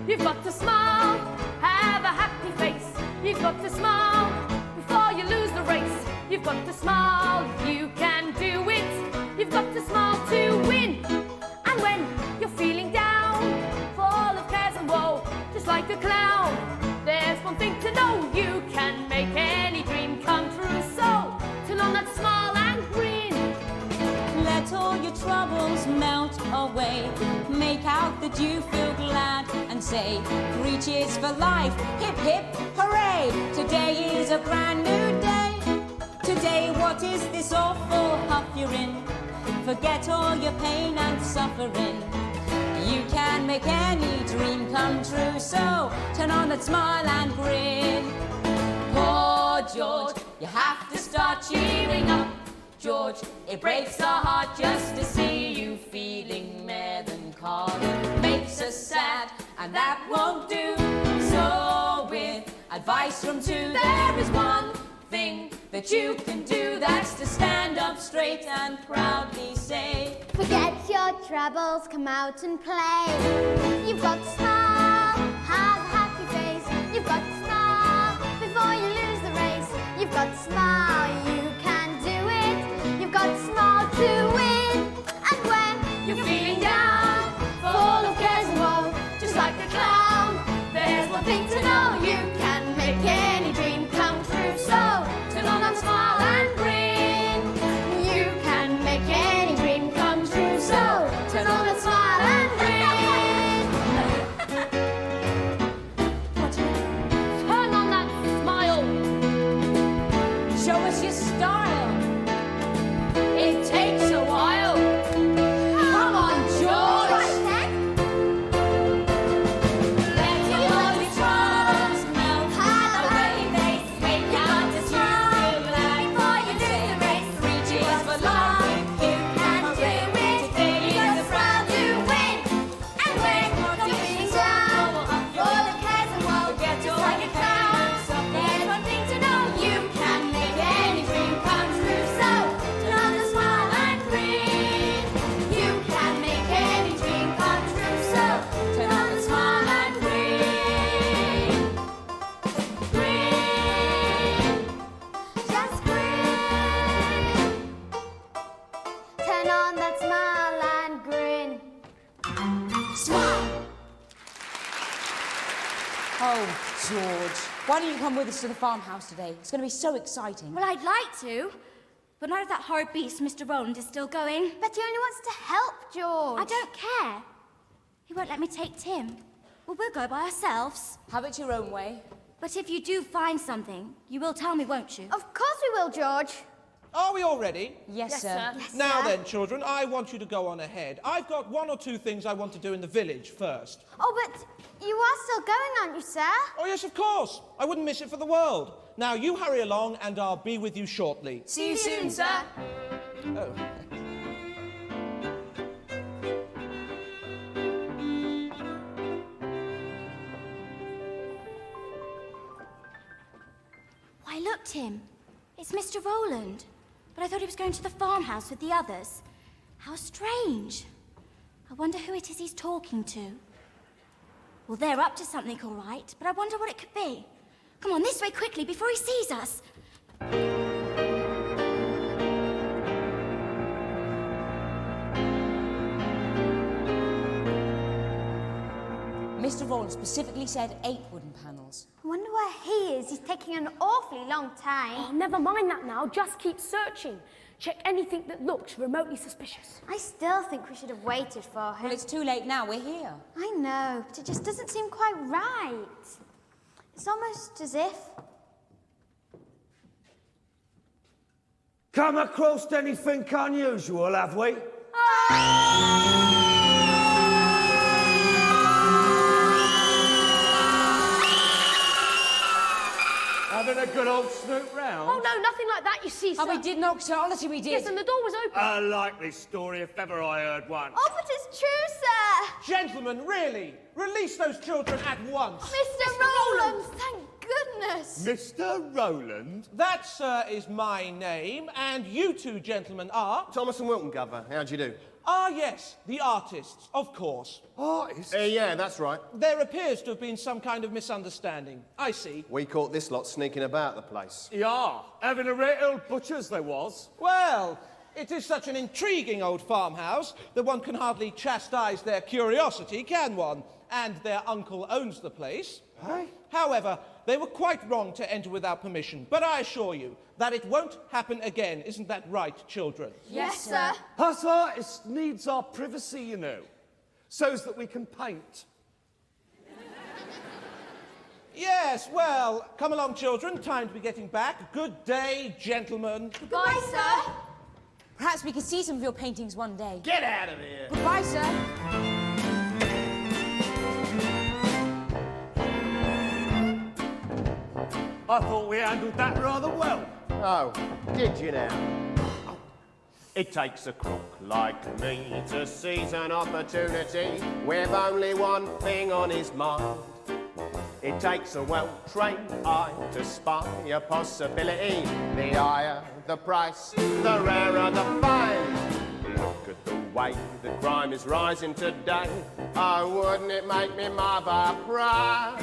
You've got to smile, have a happy face. You've got to smile before you lose the race. You've got to smile, you can do it. You've got to smile to win. And when you're feeling down, full of cares and woe, just like a clown, there's one thing to know: you can make any dream come true. So turn on that smile and grin. Let all your troubles melt away. Make out that you feel glad and say 3 cheers for life. Hip, hip, hooray! Today is a brand new day. Today, what is this awful huff you're in? Forget all your pain and suffering. You can make any dream come true. So turn on that smile and grin. Poor George, you have to start cheering up. George, it breaks our heart just to see you feeling melancholy. Makes us sad, and that won't do. So with advice from two, there is one thing that you can do. That's to stand up straight and proudly say, Forget your troubles, come out and play. You've got to smile, have a happy face. You've got to smile before you lose the race. You've got to smile, you can do it. You've got to smile to win. And when you're feeling down, full of cares and woe, just like a clown, there's one thing to know: you can make any dream come true. So turn on that smile and grin. You can make any dream come true. So turn on that smile and grin. Turn on that smile. show us your style. It takes a while. Come on, George. Right then. Let all your troubles melt away. Make out that you feel glad before you lose the race. 3 cheers for life, you can do it. Today is a proud to win. And when you're feeling down, full of cares and woe, just like a clown, there's one thing to know: you can make any dream come true. So turn on the smile and grin. You can make any dream come true. So turn on the smile and grin. Grin. Just grin. Turn on that smile and grin. Smile. Oh, George, why don't you come with us to the farmhouse today? It's going to be so exciting. Well, I'd like to, but now that horrid beast, Mr. Roland, is still going, But he only wants to help George. I don't care. He won't let me take Tim. Well, we'll go by ourselves. Have it your own way. But if you do find something, you will tell me, won't you? Of course we will, George. Are we all ready? Yes, sir. Yes, Now sir. then, children, I want you to go on ahead. I've got 1 or 2 things I want to do in the village first. Oh, but you are still going, aren't you, sir? Oh, yes, of course. I wouldn't miss it for the world. Now, you hurry along, and I'll be with you shortly. See you soon, sir. Oh. Why, look, Tim. It's Mr. Rowland. But I thought he was going to the farmhouse with the others. How strange. I wonder who it is he's talking to. Well, they're up to something, all right, but I wonder what it could be. Come on, this way quickly before he sees us. Mr. Rowland specifically said 8 wooden panels. I wonder where he is. He's taking an awfully long time. Oh, never mind that now. Just keep searching. Check anything that looks remotely suspicious. I still think we should have waited for him. Well, it's too late now. We're here. I know, but it just doesn't seem quite right. It's almost as if... Come across anything unusual, have we? Having a good old snoop round? Oh, no, nothing like that, you see, sir. Oh, we did knock, sir. Honestly, we did. Yes, and the door was open. A likely story if ever I heard one. Oh, but it's true, sir! Gentlemen, really, release those children at once. Mr. Rowland, thank goodness! Mr. Rowland? That, sir, is my name, and you 2 gentlemen are... Thomas and Wilton, Governor. How'd you do? Ah, yes, the artists, of course. Artists? Yeah, that's right. There appears to have been some kind of misunderstanding. I see. We caught this lot sneaking about the place. Yeah, having a real butchers there was. Well, it is such an intriguing old farmhouse that one can hardly chastise their curiosity, can one? And their uncle owns the place. Hey? However, they were quite wrong to enter without permission, but I assure you that it won't happen again. Isn't that right, children? Yes, sir. Us artists needs our privacy, you know, so's that we can paint. Yes, well, come along, children. Time to be getting back. Good day, gentlemen. Goodbye, sir. Perhaps we could see some of your paintings one day. Get out of here! Goodbye, sir. I thought we handled that rather well. Oh, did you now? It takes a crook like me to seize an opportunity with only one thing on his mind. It takes a well-trained eye to spy a possibility. The higher the price, the rarer the find. Look at the way the crime is rising today. Oh, wouldn't it make me mother proud?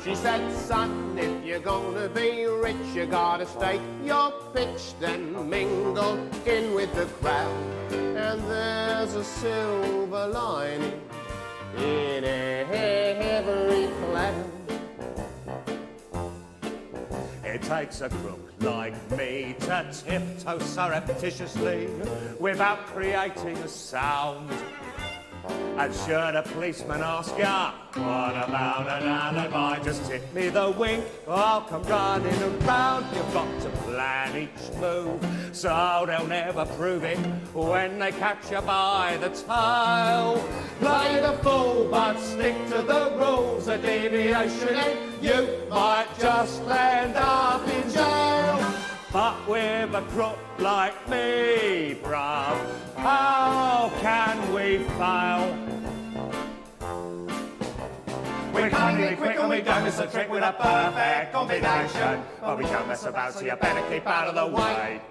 She said, son, if you're gonna be rich, you gotta stake your pitch, then mingle in with the crowd. And there's a silver lining in every cloud. It takes a crook like me to tiptoe surreptitiously without creating a sound. And should a policeman ask ya, what about an alibi? Just tip me the wink, I'll come running around. You've got to plan each move, so they'll never prove it when they catch you by the tail. Play the fool, but stick to the rules. A deviation and you might just land up in jail. But with a crook like me, bruv, how can we fail? We're cunningly quick and we don't miss a trick with a perfect combination. But we don't mess about, so you better keep out of the way.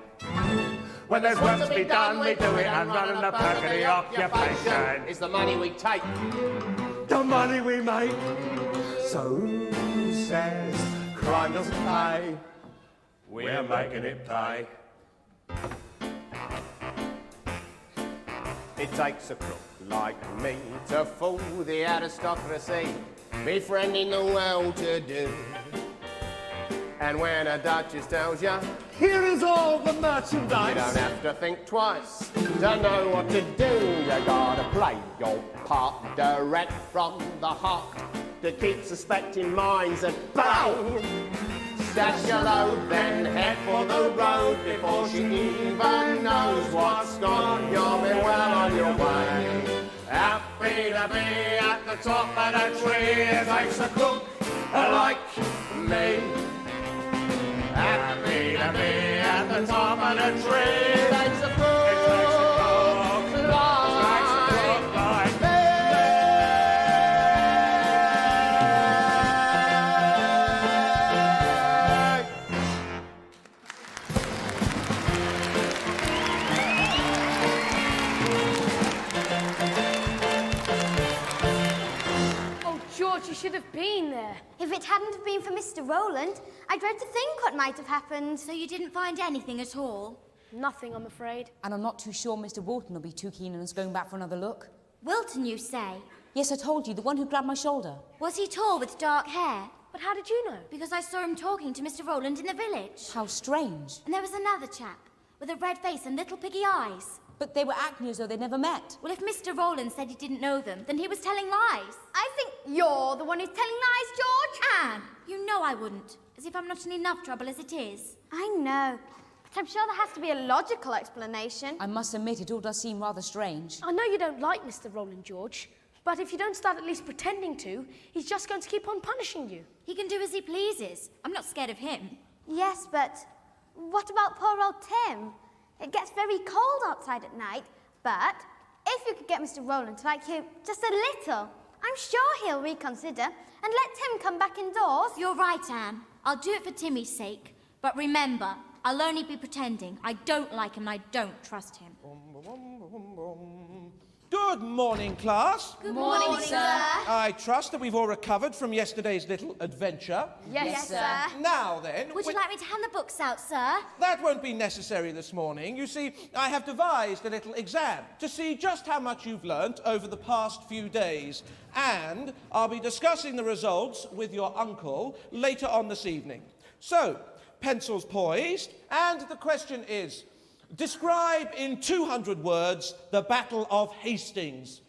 When there's work to be done, we do it and run in the perk of the occupation. Is the money we take. The money we make. So who says crime doesn't pay? We're making it pay. It takes a crook like me to fool the aristocracy, befriending the well-to-do. And when a duchess tells you, Here is all the you merchandise. don't have to think twice to know what to do. You gotta play your part direct from the heart. to keep suspecting minds at bay. Stash your load, then head for the road before she even knows what's gone. You'll be well on your way. Happy to be at the top of the tree. It takes a crook like me. Happy to be at the top of the tree. It takes a crook like me. You should have been there. If it hadn't have been for Mr. Rowland, I dread to think what might have happened. So you didn't find anything at all? Nothing, I'm afraid. And I'm not too sure Mr. Wilton will be too keen on us going back for another look. Wilton, you say? Yes, I told you, the one who grabbed my shoulder. Was he tall with dark hair? But how did you know? Because I saw him talking to Mr. Rowland in the village. How strange. And there was another chap with a red face and little piggy eyes. But they were acting as though they'd never met. Well, if Mr. Rowland said he didn't know them, then he was telling lies. I think you're the one who's telling lies, George. Anne, you know I wouldn't. As if I'm not in enough trouble as it is. I know, but I'm sure there has to be a logical explanation. I must admit, it all does seem rather strange. I know you don't like Mr. Rowland, George, but if you don't start at least pretending to, he's just going to keep on punishing you. He can do as he pleases. I'm not scared of him. Yes, but what about poor old Tim? It gets very cold outside at night, but if you could get Mr. Rowland to like you just a little, I'm sure he'll reconsider and let Tim come back indoors. You're right, Anne. I'll do it for Timmy's sake. But remember, I'll only be pretending. I don't like him and I don't trust him. Good morning, class. Good morning, sir. I trust that we've all recovered from yesterday's little adventure. Yes, sir. Now then... Would you like me to hand the books out, sir? That won't be necessary this morning. You see, I have devised a little exam to see just how much you've learnt over the past few days. And I'll be discussing the results with your uncle later on this evening. So, pencils poised, and the question is, describe in 200 words the Battle of Hastings.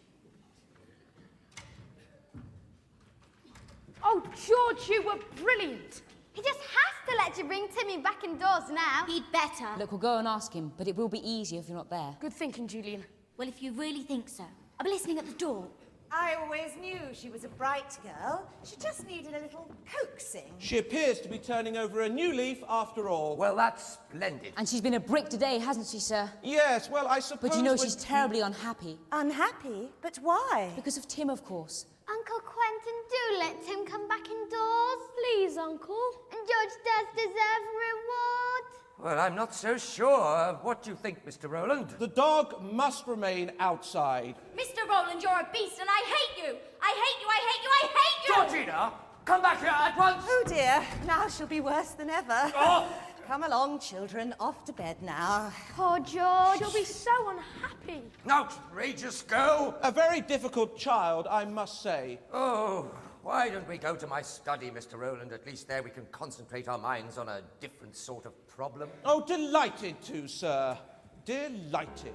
Oh, George, you were brilliant. He just has to let you bring Timmy back indoors now. He'd better. Look, we'll go and ask him, but it will be easier if you're not there. Good thinking, Julian. Well, if you really think so. I'll be listening at the door. I always knew she was a bright girl. She just needed a little coaxing. She appears to be turning over a new leaf after all. Well, that's splendid. And she's been a brick today, hasn't she, sir? Yes, well, I suppose... But you know she's terribly unhappy. Unhappy? But why? Because of Tim, of course. Uncle Quentin, do let Tim come back indoors. Please, Uncle. And George does deserve reward. Well, I'm not so sure. What do you think, Mr. Rowland? The dog must remain outside. Mr. Rowland, you're a beast and I hate you! I hate you, I hate you, I hate you! Georgina, come back here at once! Oh dear, now she'll be worse than ever. Oh. Come along, children, off to bed now. Poor George. She'll be so unhappy. Outrageous girl! A very difficult child, I must say. Oh, why don't we go to my study, Mr. Rowland? At least there we can concentrate our minds on a different sort of problem. Oh, delighted to, sir. Delighted.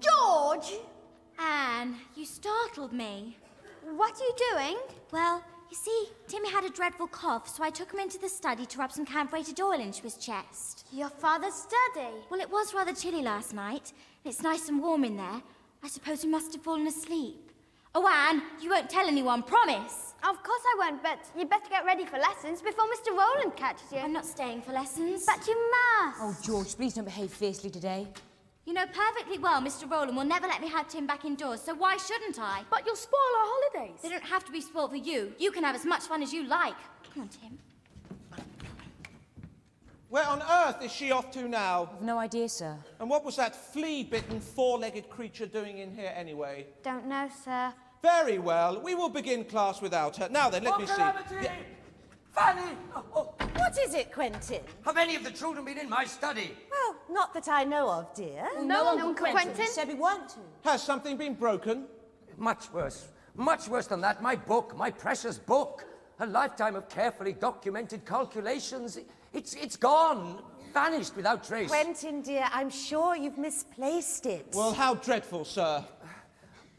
George! Anne, you startled me. What are you doing? Well, you see, Timmy had a dreadful cough, so I took him into the study to rub some camphorated oil into his chest. Your father's study. Well, it was rather chilly last night, and it's nice and warm in there. I suppose we must have fallen asleep. Oh, Anne, you won't tell anyone, promise! Of course I won't, but you better get ready for lessons before Mr. Rowland catches you. I'm not staying for lessons. But you must. Oh, George, please don't behave fiercely today. You know perfectly well Mr. Rowland will never let me have Tim back indoors, so why shouldn't I? But you'll spoil our holidays. They don't have to be spoilt for you. You can have as much fun as you like. Come on, Tim. Where on earth is she off to now? I've no idea, sir. And what was that flea-bitten, four-legged creature doing in here anyway? Don't know, sir. Very well. We will begin class without her. Now then, let me see. Calamity! Fanny! Oh, What is it, Quentin? have any of the children been in my study? Well, not that I know of, dear. No, Uncle Quentin. Said we weren't to. Has something been broken? Much worse. Much worse than that. My book, my precious book. A lifetime of carefully documented calculations. It's gone, vanished without trace. Quentin, dear, I'm sure you've misplaced it. Well, how dreadful, sir.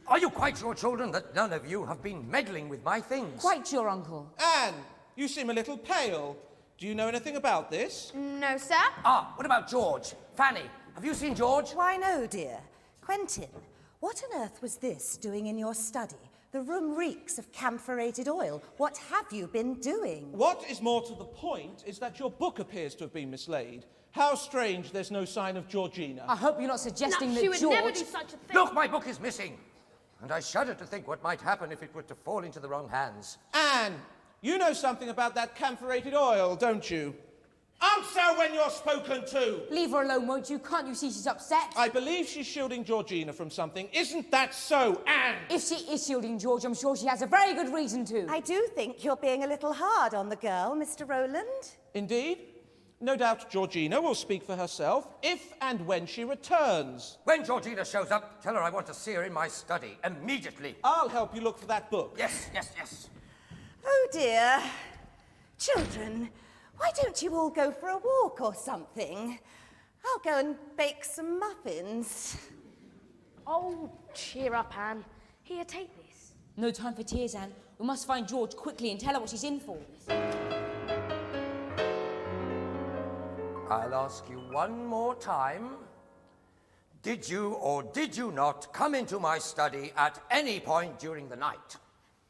Are you quite sure, children, that none of you have been meddling with my things? Quite sure, Uncle. Anne, you seem a little pale. Do you know anything about this? No, sir. Ah, what about George? Fanny, have you seen George? Why, no, dear. Quentin, what on earth was this doing in your study? The room reeks of camphorated oil. What have you been doing? What is more to the point is that your book appears to have been mislaid. How strange there's no sign of Georgina. I hope you're not suggesting that she would George... never do such a thing. Look, my book is missing. And I shudder to think what might happen if it were to fall into the wrong hands. Anne, you know something about that camphorated oil, don't you? Answer when you're spoken to! Leave her alone, won't you? Can't you see she's upset? I believe she's shielding Georgina from something. Isn't that so, Anne? If she is shielding George, I'm sure she has a very good reason to. I do think you're being a little hard on the girl, Mr. Rowland. Indeed. No doubt Georgina will speak for herself if and when she returns. When Georgina shows up, tell her I want to see her in my study immediately. I'll help you look for that book. Yes, yes, yes. Oh, dear. Children, why don't you all go for a walk or something? I'll go and bake some muffins. Oh, cheer up, Anne. Here, take this. No time for tears, Anne. We must find George quickly and tell her what she's in for. I'll ask you one more time. Did you or did you not come into my study at any point during the night?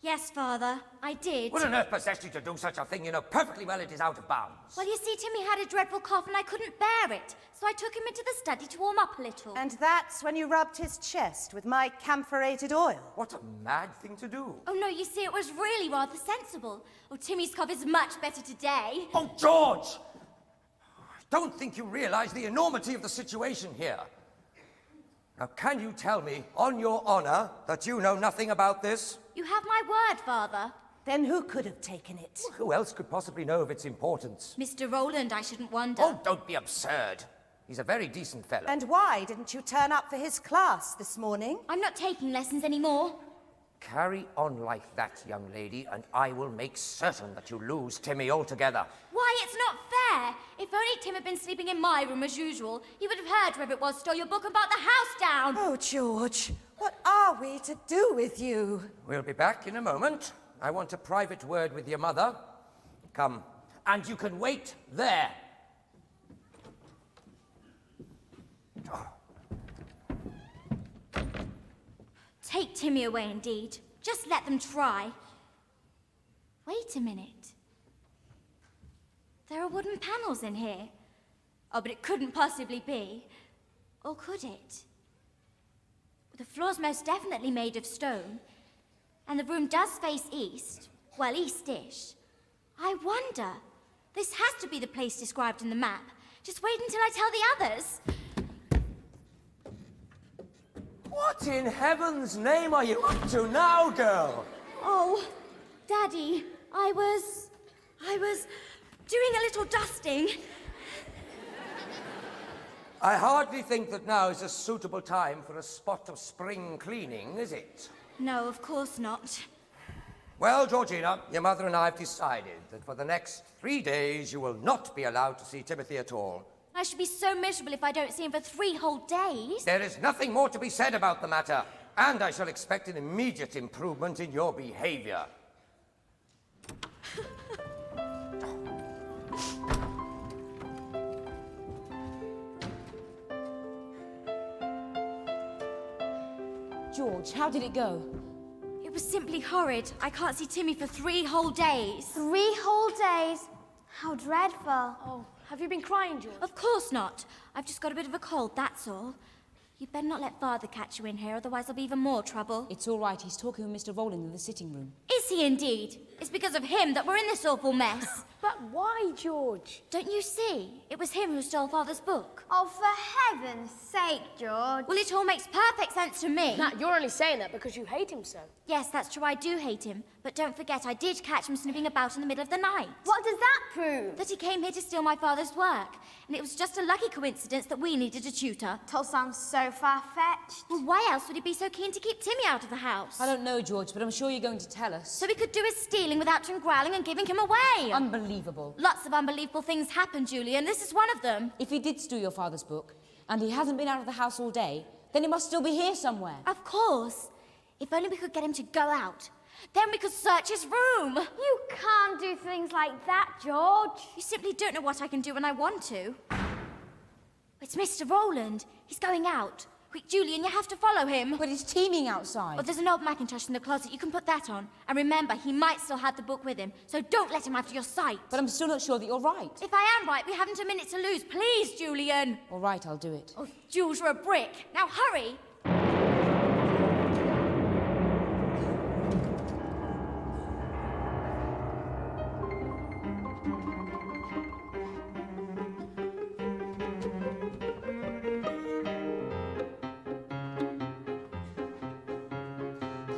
Yes, Father, I did. What on earth possessed you to do such a thing? You know perfectly well it is out of bounds. Well, you see, Timmy had a dreadful cough and I couldn't bear it, so I took him into the study to warm up a little. And that's when you rubbed his chest with my camphorated oil. What a mad thing to do. Oh, no, you see, it was really rather sensible. Oh, Timmy's cough is much better today. Oh, George! I don't think you realize the enormity of the situation here. Now, can you tell me, on your honor, that you know nothing about this? You have my word, Father. Then who could have taken it? Well, who else could possibly know of its importance? Mr. Rowland, I shouldn't wonder. Oh, don't be absurd. He's a very decent fellow. And why didn't you turn up for his class this morning? I'm not taking lessons anymore. Carry on like that, young lady, and I will make certain that you lose Timmy altogether. Why, it's not fair. If only Tim had been sleeping in my room as usual, he would have heard whoever it was stole your book and burnt the house down. Oh, George, what are we to do with you? We'll be back in a moment. I want a private word with your mother. Come, and you can wait there. Take Timmy away, indeed. Just let them try. Wait a minute. There are wooden panels in here. Oh, but it couldn't possibly be. Or could it? The floor's most definitely made of stone. And the room does face east. Well, east-ish. I wonder. This has to be the place described in the map. Just wait until I tell the others. What in heaven's name are you up to now, girl? Oh, Daddy, I was doing a little dusting. I hardly think that now is a suitable time for a spot of spring cleaning, is it? No, of course not. Well, Georgina, your mother and I have decided that for the next 3 days you will not be allowed to see Timothy at all. I should be so miserable if I don't see him for 3 whole days. There is nothing more to be said about the matter, and I shall expect an immediate improvement in your behavior. George, how did it go? It was simply horrid. I can't see Timmy for 3 whole days. 3 whole days? How dreadful. Oh, have you been crying, George? Of course not. I've just got a bit of a cold, that's all. You'd better not let Father catch you in here, otherwise there'll be even more trouble. It's all right. He's talking with Mr. Rowland in the sitting room. Is he indeed? It's because of him that we're in this awful mess. But why, George? Don't you see? It was him who stole Father's book. Oh, for heaven's sake, George. Well, it all makes perfect sense to me. Matt, you're only saying that because you hate him so. Yes, that's true, I do hate him. But don't forget, I did catch him snooping about in the middle of the night. What does that prove? That he came here to steal my father's work. And it was just a lucky coincidence that we needed a tutor. It all sounds so far-fetched. Well, why else would he be so keen to keep Timmy out of the house? I don't know, George, but I'm sure you're going to tell us. So we could do is steal dealing without him growling and giving him away. Unbelievable. Lots of unbelievable things happen, Julian. This is one of them. If he did steal your father's book, and he hasn't been out of the house all day, then he must still be here somewhere. Of course. If only we could get him to go out. Then we could search his room. You can't do things like that, George. You simply don't know what I can do when I want to. It's Mr. Rowland. He's going out. Quick, Julian, you have to follow him. But he's teeming outside. Oh, there's an old Macintosh in the closet. You can put that on. And remember, he might still have the book with him, so don't let him have your sight. But I'm still not sure that you're right. If I am right, we haven't a minute to lose. Please, Julian. All right, I'll do it. Oh, Jules, you're a brick. Now hurry.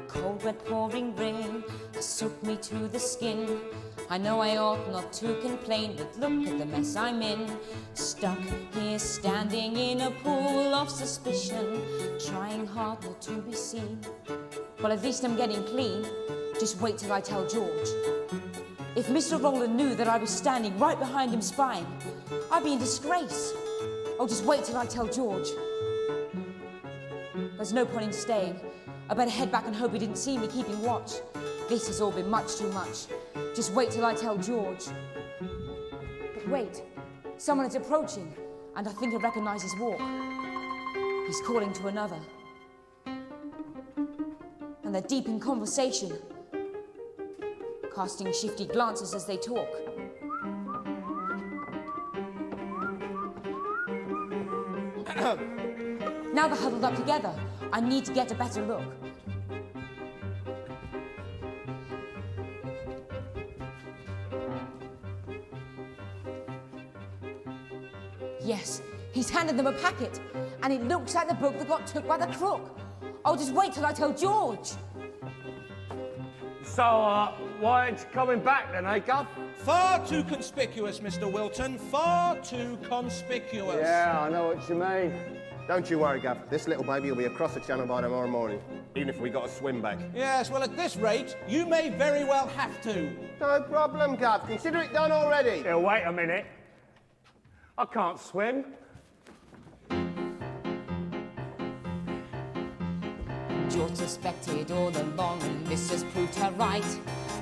Cold, wet, pouring rain has soaked me to the skin. I know I ought not to complain, but look at the mess I'm in. Stuck here standing in a pool of suspicion, trying hard not to be seen. Well, at least I'm getting clean. Just wait till I tell George. If Mr. Rowland knew that I was standing right behind him spying, I'd be in disgrace. Oh, just wait till I tell George. There's no point in staying. I better head back and hope he didn't see me keeping watch. This has all been much too much. Just wait till I tell George. But wait, someone is approaching, and I think I recognize his walk. He's calling to another. And they're deep in conversation, casting shifty glances as they talk. Now they're huddled up together. I need to get a better look. Yes, he's handed them a packet, and it looks like the book that got took by the crook. I'll just wait till I tell George. So, why aren't you coming back then, eh, Gov? Far too conspicuous, Mr. Wilton. Far too conspicuous. Yeah, I know what you mean. Don't you worry, Gav. This little baby will be across the channel by tomorrow morning, even if we got to swim back. Yes, well, at this rate, you may very well have to. No problem, Gav. Consider it done already. Yeah, wait a minute. I can't swim. George suspected all along, and this has proved her right.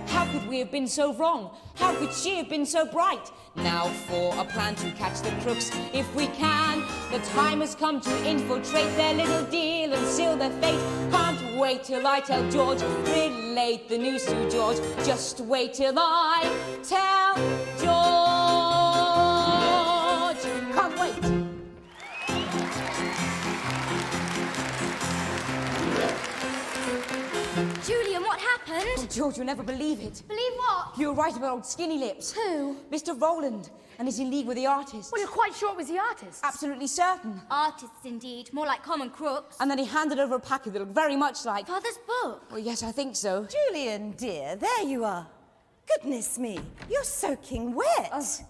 How could we have been so wrong? How could she have been so bright? Now for a plan to catch the crooks, if we can. The time has come to infiltrate their little deal and seal their fate. Can't wait till I tell George, relate the news to George. Just wait till I tell George. Can't wait. Julian, what happened? Oh, George, you'll never believe it. Believe what? You were right about old Skinny Lips. Who? Mr. Rowland, and he's in league with the artists. Well, you're quite sure it was the artist? Absolutely certain. Artists, indeed. More like common crooks. And then he handed over a packet that looked very much like... Father's book. Well, yes, I think so. Julian, dear, there you are. Goodness me, you're soaking wet.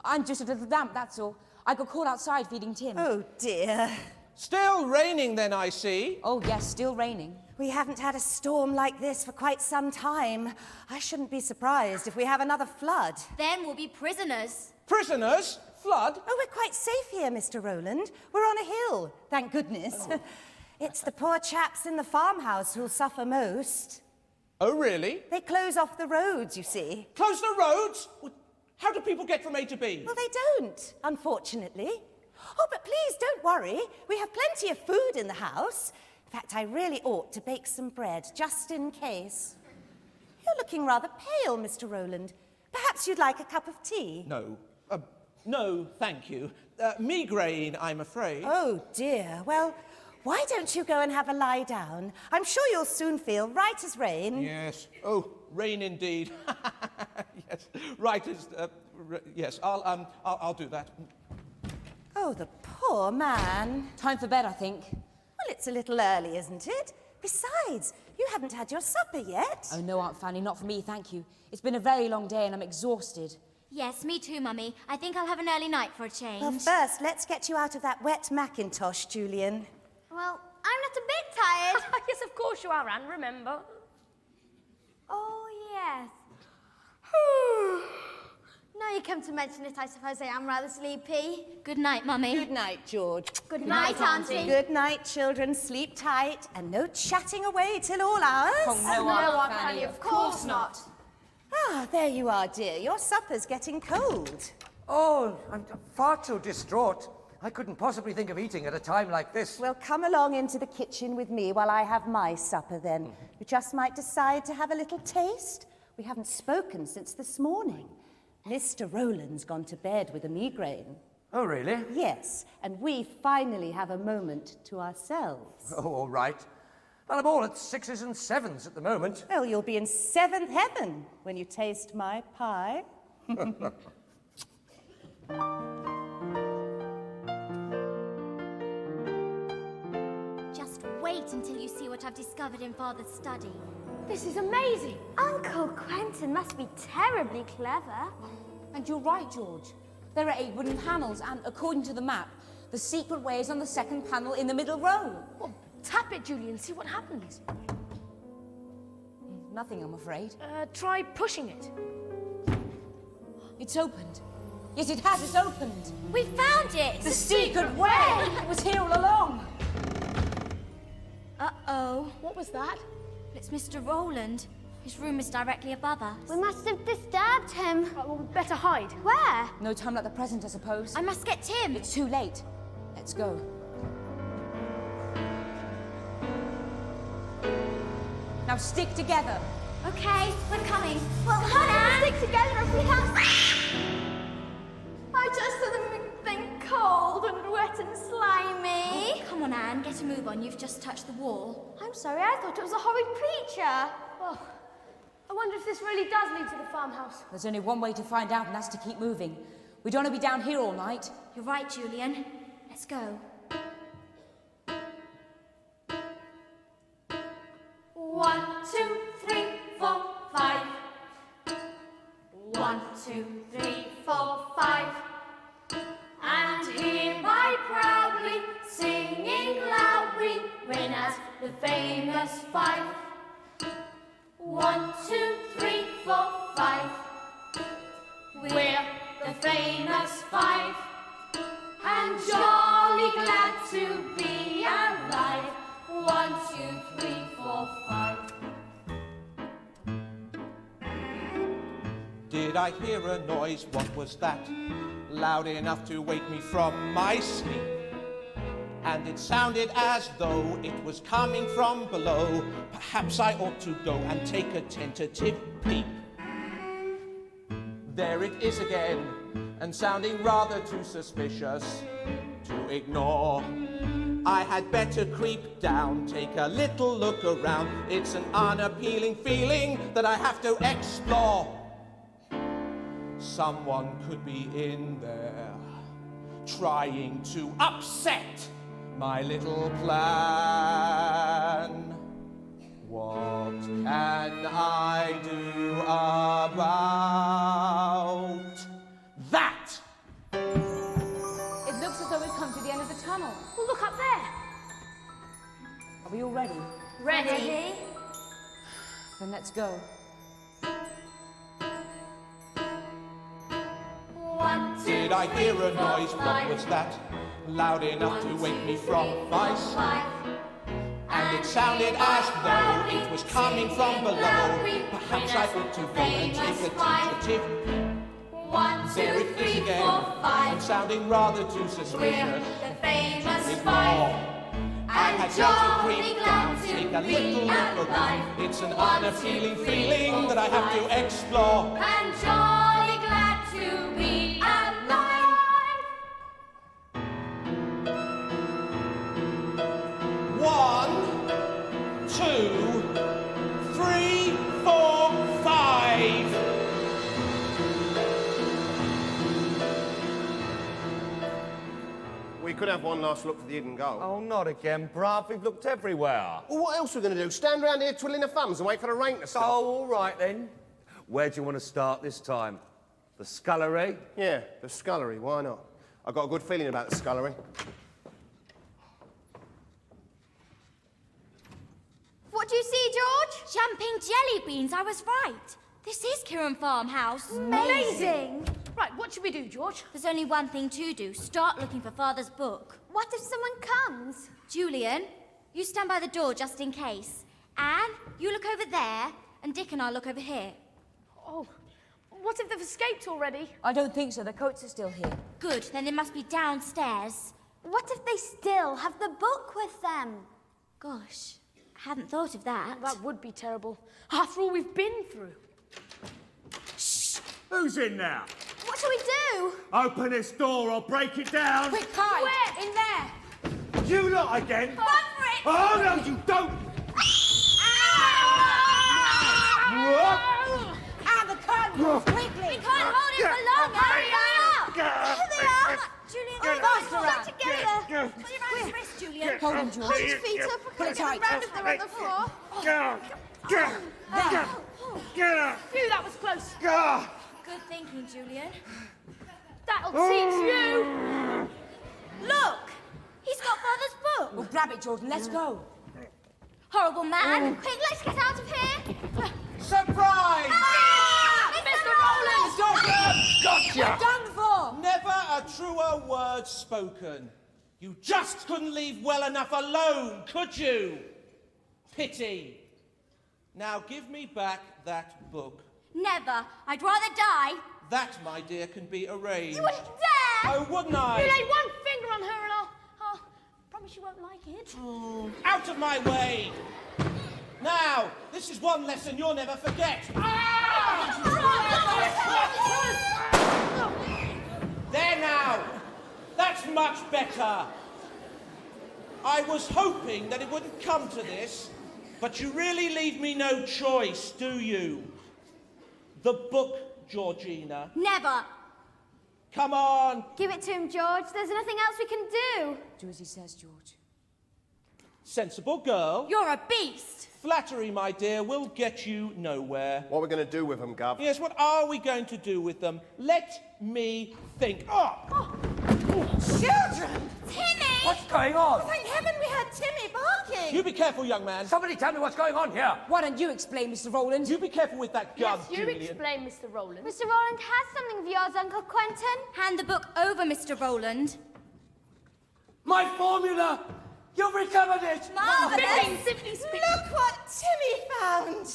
I'm just a little damp, that's all. I got caught outside feeding Tim. Oh, dear. Still raining, then, I see. Oh, yes, still raining. We haven't had a storm like this for quite some time. I shouldn't be surprised if we have another flood. Then we'll be prisoners. Prisoners? Flood? Oh, we're quite safe here, Mr. Rowland. We're on a hill, thank goodness. Oh. It's the poor chaps in the farmhouse who'll suffer most. Oh, really? They close off the roads, you see. Close the roads? How do people get from A to B? Well, they don't, unfortunately. Oh, but please don't worry. We have plenty of food in the house. In fact, I really ought to bake some bread, just in case. You're looking rather pale, Mr. Rowland. Perhaps you'd like a cup of tea? No. No, thank you. Migraine, I'm afraid. Oh, dear. Well, why don't you go and have a lie down? I'm sure you'll soon feel right as rain. Yes. Oh, rain indeed. Yes. Right as... yes, I'll do that. Oh, the poor man. Time for bed, I think. Well, it's a little early, isn't it? Besides, you haven't had your supper yet. Oh, no, Aunt Fanny, not for me, thank you. It's been a very long day and I'm exhausted. Yes, me too, Mummy. I think I'll have an early night for a change. Well, first, let's get you out of that wet Macintosh, Julian. Well, I'm not a bit tired. Yes, of course you are, Anne, remember. Oh, Yes. Now you come to mention it, I suppose I am rather sleepy. Good night, Mummy. Good night, George. Good night, Auntie. Good night, children. Sleep tight and no chatting away till all hours. Oh, no, Aunt Fanny, of course not. Ah, there you are, dear. Your supper's getting cold. Oh, I'm far too distraught. I couldn't possibly think of eating at a time like this. Well, come along into the kitchen with me while I have my supper then. You just might decide to have a little taste. We haven't spoken since this morning. Mr. Rowland's gone to bed with a migraine. Oh, really? Yes, and we finally have a moment to ourselves. Oh, all right. Well, I'm all at 6s and 7s at the moment. Well, you'll be in 7th heaven when you taste my pie. Just wait until you see what I've discovered in Father's study. This is amazing. Uncle Quentin must be terribly clever. And you're right, George. There are 8 wooden panels, and according to the map, the secret way is on the 2nd panel in the middle row. Well, tap it, Julie, and see what happens. Nothing, I'm afraid. Try pushing it. It's opened. Yes, it has. It's opened. We found it! The secret way! It was here all along. Uh-oh. What was that? It's Mr. Rowland. His room is directly above us. We must have disturbed him. Well, we'd better hide. Where? No time like the present, I suppose. I must get Tim. It's too late. Let's go. Now stick together. Okay, we're coming. Well, how do we stick together if we have... I just saw them cold and wet and slimy. Oh, come on, Anne, get a move on. You've just touched the wall. I'm sorry, I thought it was a horrid creature. Oh, I wonder if this really does lead to the farmhouse. There's only one way to find out, and that's to keep moving. We don't want to be down here all night. You're right, Julian. Let's go. 1, 2, 3, 4, 5. 1, 2, 3, 4, 5. And hereby proudly, singing loudly, ring as the famous 5. 1, 2, 3, 4, 5. We're the famous 5. And jolly glad to be alive. 1, 2, 3, 4, 5. Did I hear a noise? What was that? Loud enough to wake me from my sleep. And it sounded as though it was coming from below. Perhaps I ought to go and take a tentative peep. There it is again, and sounding rather too suspicious to ignore. I had better creep down, take a little look around. It's an unappealing feeling that I have to explore. Someone could be in there, trying to upset my little plan. What can I do about that? It looks as though we've come to the end of the tunnel. Well, look up there. Are we all ready? Ready? Then let's go. 1, 2, Did I hear a 3, 4, noise? What 5. was that? Loud enough to wake me from my sleep. 5. And it sounded as though it was coming from below. Perhaps I ought to go and take a tentative peep. 1, 2, There it 3, is 4, again, 5. and sounding rather too We're suspicious. the famous Ignore. 5. I had better jolly creep glad down, to take a be little look alive. around. It's an 1, 2, unappealing 3, feeling 4, that I have 5. to explore. And jolly glad to be alive. One, 2, 3, 4, 5. We could have one last look for the hidden gold. Oh, not again, bruv. We've looked everywhere. Well, what else are we going to do? Stand around here twiddling our thumbs and wait for the rain to stop? Oh, all right then. Where do you want to start this time? The scullery? Yeah, the scullery, why not? I've got a good feeling about the scullery. What do you see, George? Jumping jelly beans, I was right. This is Kieran Farmhouse. Amazing! Right, what should we do, George? There's only one thing to do. Start looking for Father's book. What if someone comes? Julian, you stand by the door just in case. Anne, you look over there, and Dick and I look over here. Oh, what if they've escaped already? I don't think so. The coats are still here. Good, then they must be downstairs. What if they still have the book with them? Gosh, I hadn't thought of that. That would be terrible. After all we've been through. Who's in there? What shall we do? Open this door or break it down. Quick, hide! Where? In there? You lot again? Run for it! Oh, no, you don't! Out the curtain! Quickly! We can't hold it for long! Hurry up! Here they are! Julian, faster, Got Anne. together! Put your around his wrist, Julian. Hold him, George. Hold his feet up. I Put it can't tight. get round if they're on the floor. Phew, that was close. Good thinking, Julian. That'll teach you. Look! He's got Father's book. Well, grab it, Jordan. Let's go. Horrible man. Quick, let's get out of here! Surprise! Mr. Rowland! Gotcha! Done for! Never a truer word spoken. You just couldn't leave well enough alone, could you? Pity. Now give me back that book. Never. I'd rather die. That, my dear, can be arranged. You wouldn't dare! Oh, wouldn't I? You lay one finger on her and I'll promise you won't like it. Out of my way! Now, this is one lesson you'll never forget. There now! That's much better. I was hoping that it wouldn't come to this, but you really leave me no choice, do you? The book, Georgina. Never. Come on! Give it to him, George. There's nothing else we can do. Do as he says, George. Sensible girl. You're a beast. Flattery, my dear, will get you nowhere. What are we going to do with them, Gov? Yes, what are we going to do with them? Let me think. Children! Timmy! What's going on? Thank heaven we had Timmy barking! You be careful, young man. Somebody tell me what's going on here. Why don't you explain, Mr. Rowland? You be careful with that gun, Yes, you Julian. explain, Mr. Rowland. Mr. Rowland has something of yours, Uncle Quentin. Hand the book over, Mr. Rowland. My formula! You've recovered it! Marvellous! Simply speak. Look what Timmy found!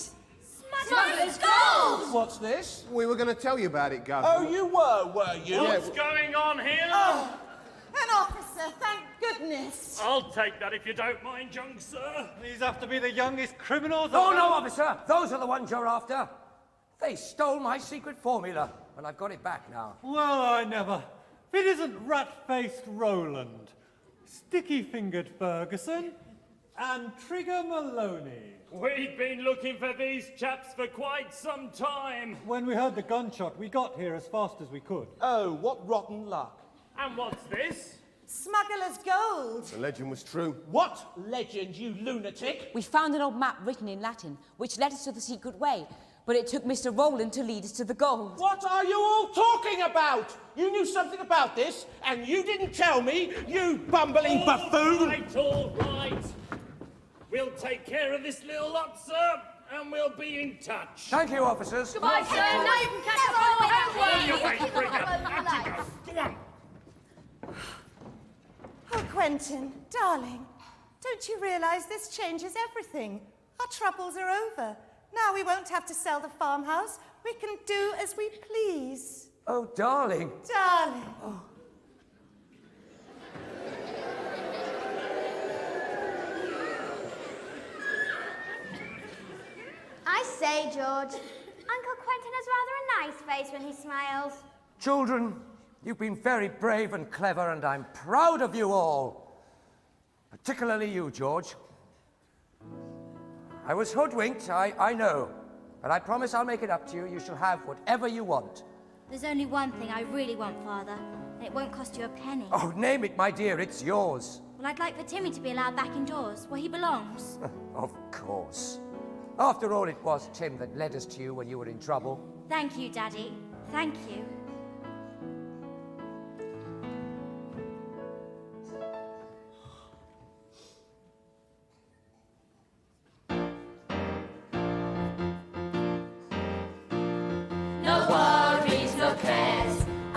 Smuggler's gold! What's this? We were going to tell you about it, Gov. Oh, you were you? What's going on here? An officer, thank goodness! I'll take that if you don't mind, young sir. These have to be the youngest criminals. Oh, no, officer. Those are the ones you're after. They stole my secret formula, and I've got it back now. Well, I never. If it isn't rat-faced Roland, sticky-fingered Ferguson, and Trigger Maloney. We've been looking for these chaps for quite some time. When we heard the gunshot, we got here as fast as we could. Oh, what rotten luck. And what's this? Smuggler's gold! The legend was true. What legend, you lunatic? We found an old map written in Latin, which led us to the secret way, but it took Mr. Rowland to lead us to the gold. What are you all talking about? You knew something about this, and you didn't tell me, you bumbling buffoon! All right. We'll take care of this little lot, sir, and we'll be in touch. Thank you, officers. Goodbye, sir. Now you can catch up on your homework. You wait, Trigger. Go on. Oh, Quentin, darling, don't you realise this changes everything? Our troubles are over. Now we won't have to sell the farmhouse. We can do as we please. Oh, darling. Darling. I say, George, Uncle Quentin has rather a nice face when he smiles. Children, you've been very brave and clever, and I'm proud of you all. Particularly you, George. I was hoodwinked, I know. But I promise I'll make it up to you. You shall have whatever you want. There's only one thing I really want, Father, and it won't cost you a penny. Oh, name it, my dear. It's yours. Well, I'd like for Timmy to be allowed back indoors, where he belongs. Of course. After all, it was Tim that led us to you when you were in trouble. Thank you, Daddy. Thank you.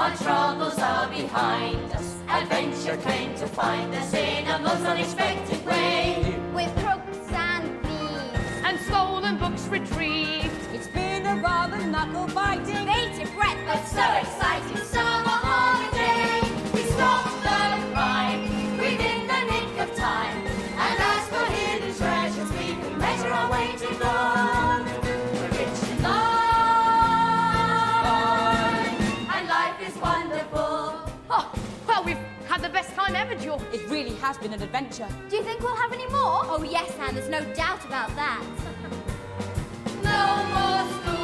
Our troubles are behind us. Adventure came to find us in a most unexpected way. With crooks and thieves And stolen books retrieved. It's been a rather knuckle-biting, bated breath, But so exciting summer holiday. We stopped the crime within the nick of time. And as for hidden treasures, we can measure our way to gold. We're rich in life, and life is wonderful. Oh, well, we've had the best time ever, George. it really has been an adventure. Do you think we'll have any more? Oh, yes, Anne, there's no doubt about that. No more school